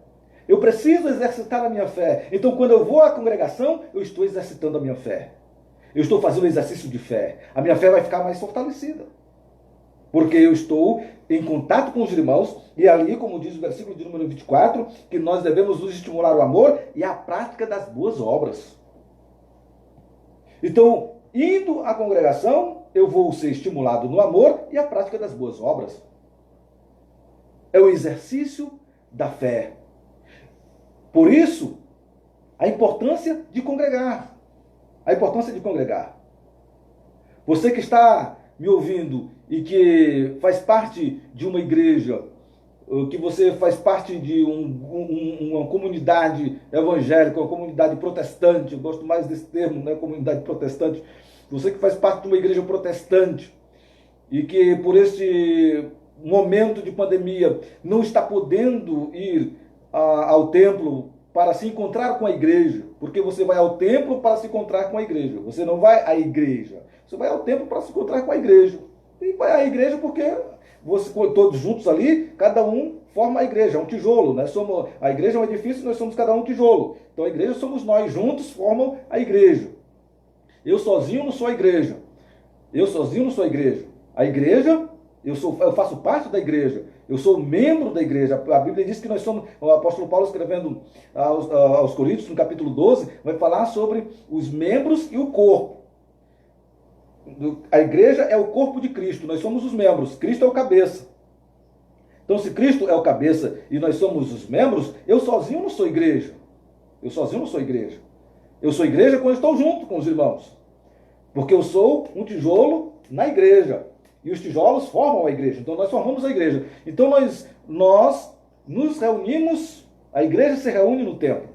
Eu preciso exercitar a minha fé. Então, quando eu vou à congregação, eu estou exercitando a minha fé. Eu estou fazendo um exercício de fé. A minha fé vai ficar mais fortalecida. Porque eu estou em contato com os irmãos, e ali, como diz o versículo de número 24, que nós devemos nos estimular o amor e a prática das boas obras. Então, indo à congregação, eu vou ser estimulado no amor e a prática das boas obras. É o exercício da fé. Por isso, a importância de congregar. A importância de congregar. Você que está me ouvindo e que faz parte de uma igreja, que você faz parte de uma comunidade evangélica, uma comunidade protestante, eu gosto mais desse termo, né, comunidade protestante, você que faz parte de uma igreja protestante e que por este momento de pandemia não está podendo ir ao templo para se encontrar com a igreja, porque você vai ao templo para se encontrar com a igreja, você não vai à igreja, você vai ao templo para se encontrar com a igreja. E vai à igreja porque todos juntos ali, cada um forma a igreja, é um tijolo, né? A igreja é um edifício, nós somos cada um tijolo. Então a igreja somos nós, juntos formam a igreja. Eu sozinho não sou a igreja. Eu sozinho não sou a igreja. A igreja, eu faço parte da igreja, eu sou membro da igreja. A Bíblia diz que nós somos, o apóstolo Paulo escrevendo aos Coríntios, no capítulo 12, vai falar sobre os membros e o corpo. A igreja é o corpo de Cristo, nós somos os membros, Cristo é o cabeça. Então, se Cristo é o cabeça e nós somos os membros, eu sozinho não sou igreja. Eu sozinho não sou igreja. Eu sou igreja quando estou junto com os irmãos. Porque eu sou um tijolo na igreja. E os tijolos formam a igreja. Então, nós formamos a igreja. Então, nós nos reunimos, a igreja se reúne no templo.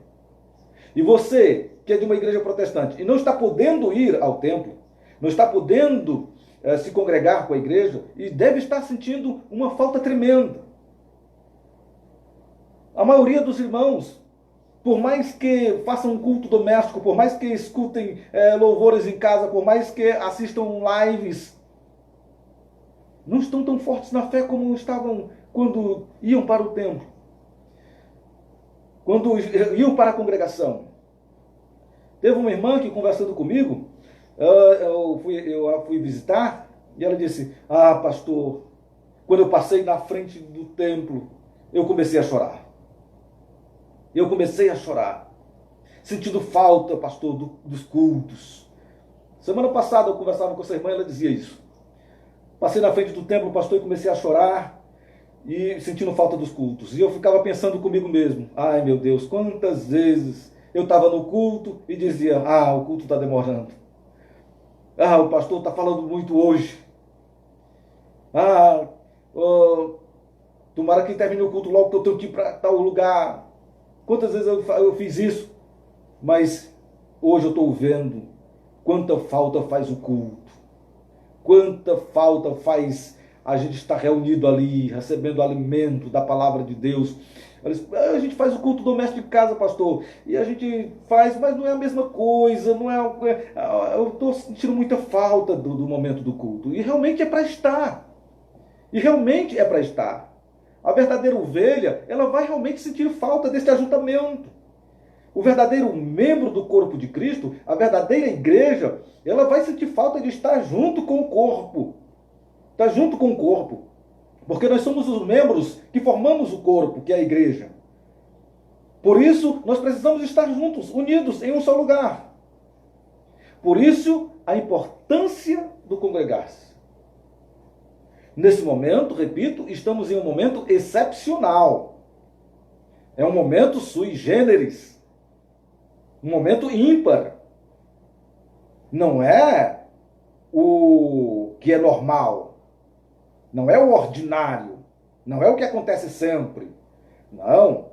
E você, que é de uma igreja protestante, e não está podendo ir ao templo, não está podendo se congregar com a igreja, e deve estar sentindo uma falta tremenda. A maioria dos irmãos, por mais que façam um culto doméstico, por mais que escutem louvores em casa, por mais que assistam lives, não estão tão fortes na fé como estavam quando iam para o templo, quando iam para a congregação. Teve uma irmã que, conversando comigo, eu fui visitar, e ela disse: ah, pastor, quando eu passei na frente do templo, eu comecei a chorar. Eu comecei a chorar, sentindo falta, pastor, dos cultos. Semana passada eu conversava com essa irmã e ela dizia isso. Passei na frente do templo, pastor, e comecei a chorar, e sentindo falta dos cultos. E eu ficava pensando comigo mesmo: ai meu Deus, quantas vezes eu estava no culto e dizia: ah, o culto está demorando. Ah, o pastor está falando muito hoje. Ah, tomara que termine o culto logo, que eu tenho que ir para tal lugar. Quantas vezes eu fiz isso? Mas hoje eu estou vendo quanta falta faz o culto. Quanta falta faz a gente estar reunido ali, recebendo alimento da palavra de Deus. A gente faz o culto doméstico de casa, pastor, e a gente faz, mas não é a mesma coisa, não é. Eu estou sentindo muita falta do momento do culto. E realmente é para estar. E realmente é para estar. A verdadeira ovelha, ela vai realmente sentir falta desse ajuntamento. O verdadeiro membro do corpo de Cristo, a verdadeira igreja, ela vai sentir falta de estar junto com o corpo. Estar junto com o corpo. Porque nós somos os membros que formamos o corpo, que é a igreja. Por isso, nós precisamos estar juntos, unidos em um só lugar. Por isso, a importância do congregar-se. Nesse momento, repito, estamos em um momento excepcional. É um momento sui generis. Um momento ímpar. Não é o que é normal. Não é o ordinário. Não é o que acontece sempre. Não.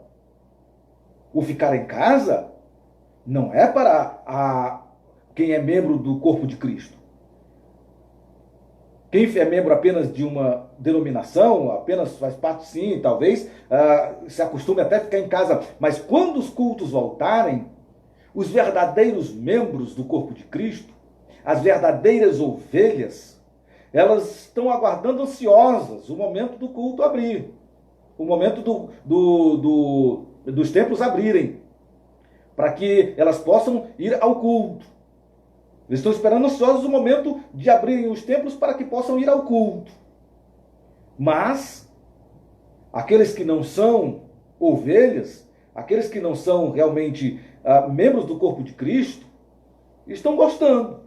O ficar em casa não é para quem é membro do corpo de Cristo. Quem é membro apenas de uma denominação, apenas faz parte, sim, talvez se acostume até a ficar em casa. Mas quando os cultos voltarem, os verdadeiros membros do corpo de Cristo, as verdadeiras ovelhas, elas estão aguardando ansiosas o momento do culto abrir, o momento dos templos abrirem, para que elas possam ir ao culto. Eles estão esperando ansiosos o momento de abrirem os templos para que possam ir ao culto. Mas aqueles que não são ovelhas, aqueles que não são realmente membros do corpo de Cristo, estão gostando.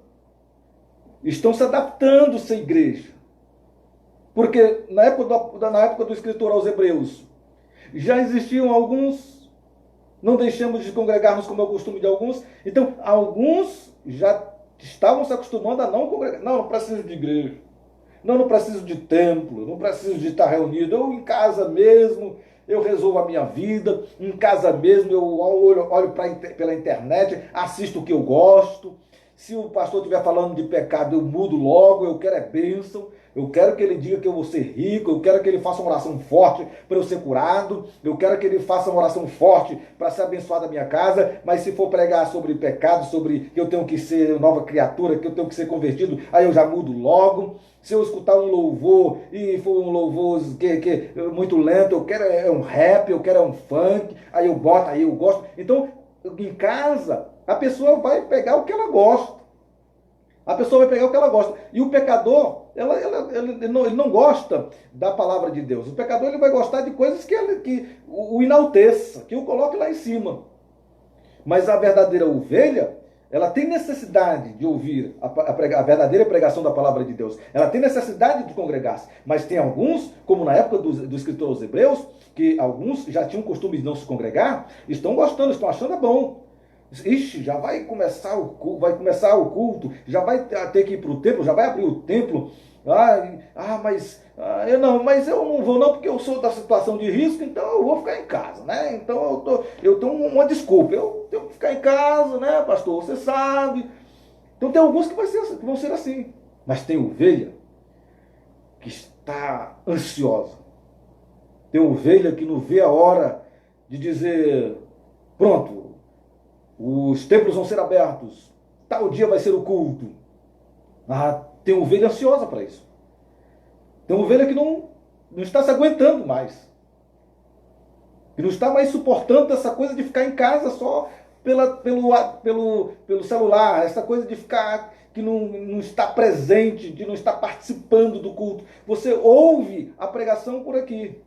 Estão se adaptando a ser igreja. Porque na época do escritor aos Hebreus, já existiam alguns, não deixamos de congregarmos como é o costume de alguns, então alguns já estavam se acostumando a não congregar. Não preciso de igreja. Não preciso de templo. Não preciso de estar reunido. Eu em casa mesmo, eu resolvo a minha vida. Em casa mesmo, eu olho pela internet, assisto o que eu gosto. Se o pastor estiver falando de pecado, eu mudo logo. Eu quero é bênção. Eu quero que ele diga que eu vou ser rico, eu quero que ele faça uma oração forte para eu ser curado, eu quero que ele faça uma oração forte para ser abençoado a minha casa, mas se for pregar sobre pecado, sobre que eu tenho que ser nova criatura, que eu tenho que ser convertido, aí eu já mudo logo. Se eu escutar um louvor e for um louvor que muito lento, eu quero é um rap, eu quero é um funk, aí eu boto, aí eu gosto. Então, em casa, a pessoa vai pegar o que ela gosta. A pessoa vai pegar o que ela gosta. E o pecador, ele não gosta da palavra de Deus. O pecador ele vai gostar de coisas que o enalteça, que o coloque lá em cima. Mas a verdadeira ovelha, ela tem necessidade de ouvir a verdadeira pregação da palavra de Deus. Ela tem necessidade de congregar-se. Mas tem alguns, como na época do escritor aos Hebreus, que alguns já tinham o costume de não se congregar, estão gostando, estão achando bom. Ixi, já vai começar o culto, já vai ter que ir para o templo, já vai abrir o templo. Mas eu não vou não, porque eu sou da situação de risco, então eu vou ficar em casa, né? Então eu tenho uma desculpa, eu tenho que ficar em casa, né, pastor? Você sabe. Então tem alguns que vão ser assim. Mas tem ovelha que está ansiosa. Tem ovelha que não vê a hora de dizer, pronto, os templos vão ser abertos, tal dia vai ser o culto. Tem ovelha ansiosa para isso. Tem ovelha que não está se aguentando mais. Que não está mais suportando essa coisa de ficar em casa só pelo celular, essa coisa de ficar que não está presente, de não estar participando do culto. Você ouve a pregação por aqui,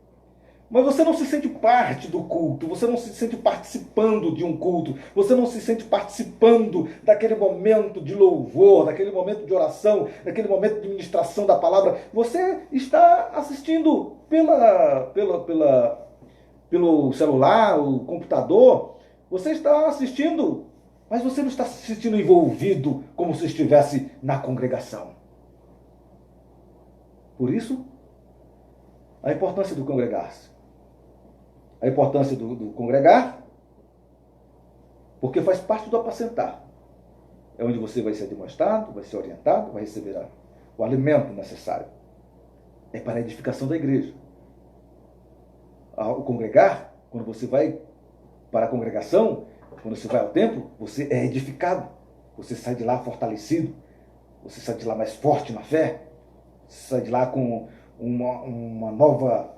mas você não se sente parte do culto, você não se sente participando de um culto, você não se sente participando daquele momento de louvor, daquele momento de oração, daquele momento de ministração da palavra. Você está assistindo pelo celular, o computador, você está assistindo, mas você não está se sentindo envolvido como se estivesse na congregação. Por isso, a importância do congregar-se. A importância do congregar, porque faz parte do apacentar. É onde você vai ser demonstrado, vai ser orientado, vai receber o alimento necessário. É para a edificação da igreja. O congregar, quando você vai para a congregação, quando você vai ao templo, você é edificado. Você sai de lá fortalecido. Você sai de lá mais forte na fé. Você sai de lá com uma nova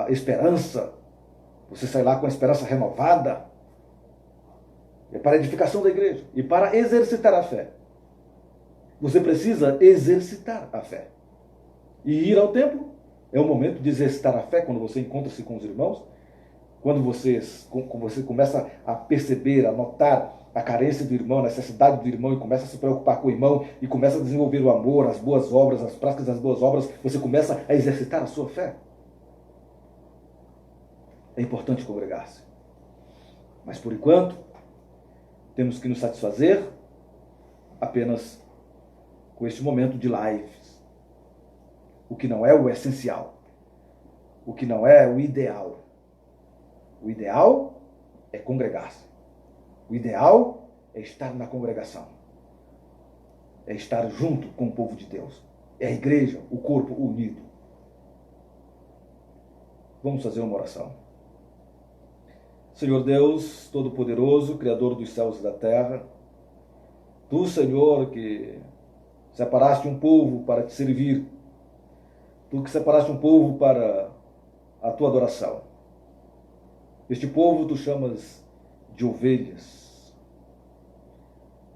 esperança. Você sai lá com a esperança renovada. É para a edificação da igreja. E para exercitar a fé. Você precisa exercitar a fé. E ir ao templo é o momento de exercitar a fé, quando você encontra-se com os irmãos. Quando você começa a perceber, a notar a carência do irmão, a necessidade do irmão, e começa a se preocupar com o irmão, e começa a desenvolver o amor, as boas obras, as práticas das boas obras, você começa a exercitar a sua fé. É importante congregar-se. Mas por enquanto, temos que nos satisfazer apenas com este momento de lives. O que não é o essencial. O que não é o ideal. O ideal é congregar-se. O ideal é estar na congregação. É estar junto com o povo de Deus. É a igreja, o corpo unido. Vamos fazer uma oração. Senhor Deus, Todo-Poderoso, Criador dos céus e da terra, Tu, Senhor, que separaste um povo para te servir, Tu que separaste um povo para a Tua adoração. Este povo Tu chamas de ovelhas.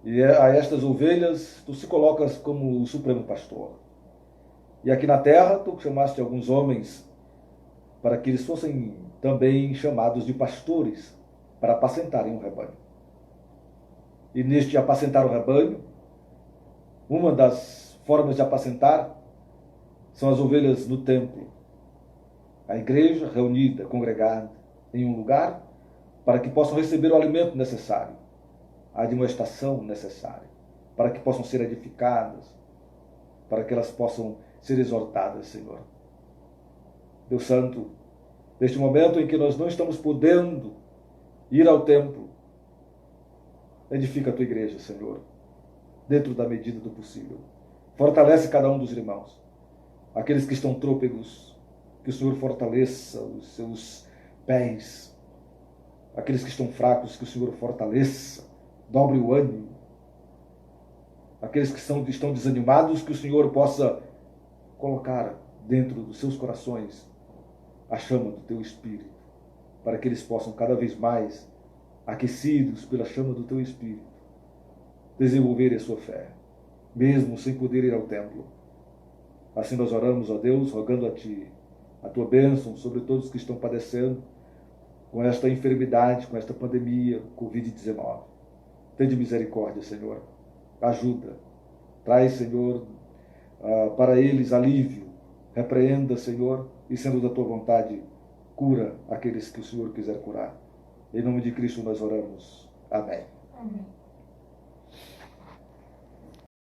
E a estas ovelhas Tu se colocas como o supremo pastor. E aqui na terra Tu chamaste alguns homens para que eles fossem também chamados de pastores, para apacentarem o rebanho. E neste apacentar o rebanho, uma das formas de apacentar são as ovelhas no templo. A igreja reunida, congregada em um lugar, para que possam receber o alimento necessário, a admoestação necessária, para que possam ser edificadas, para que elas possam ser exortadas, Senhor. Deus Santo, neste momento em que nós não estamos podendo ir ao templo, edifica a tua igreja, Senhor, dentro da medida do possível. Fortalece cada um dos irmãos. Aqueles que estão trôpegos, que o Senhor fortaleça os seus pés. Aqueles que estão fracos, que o Senhor fortaleça, dobre o ânimo. Aqueles que estão desanimados, que o Senhor possa colocar dentro dos seus corações a chama do teu Espírito, para que eles possam cada vez mais, aquecidos pela chama do teu Espírito, desenvolver a sua fé. mesmo sem poder ir ao templo. Assim nós oramos, ó Deus, rogando a Ti a Tua bênção sobre todos que estão padecendo com esta enfermidade, com esta pandemia, Covid-19. Tende misericórdia, Senhor. Ajuda. Traz, Senhor, para eles alívio. Repreenda, Senhor, e sendo da Tua vontade, cura aqueles que o Senhor quiser curar. Em nome de Cristo nós oramos. Amém.
Amém.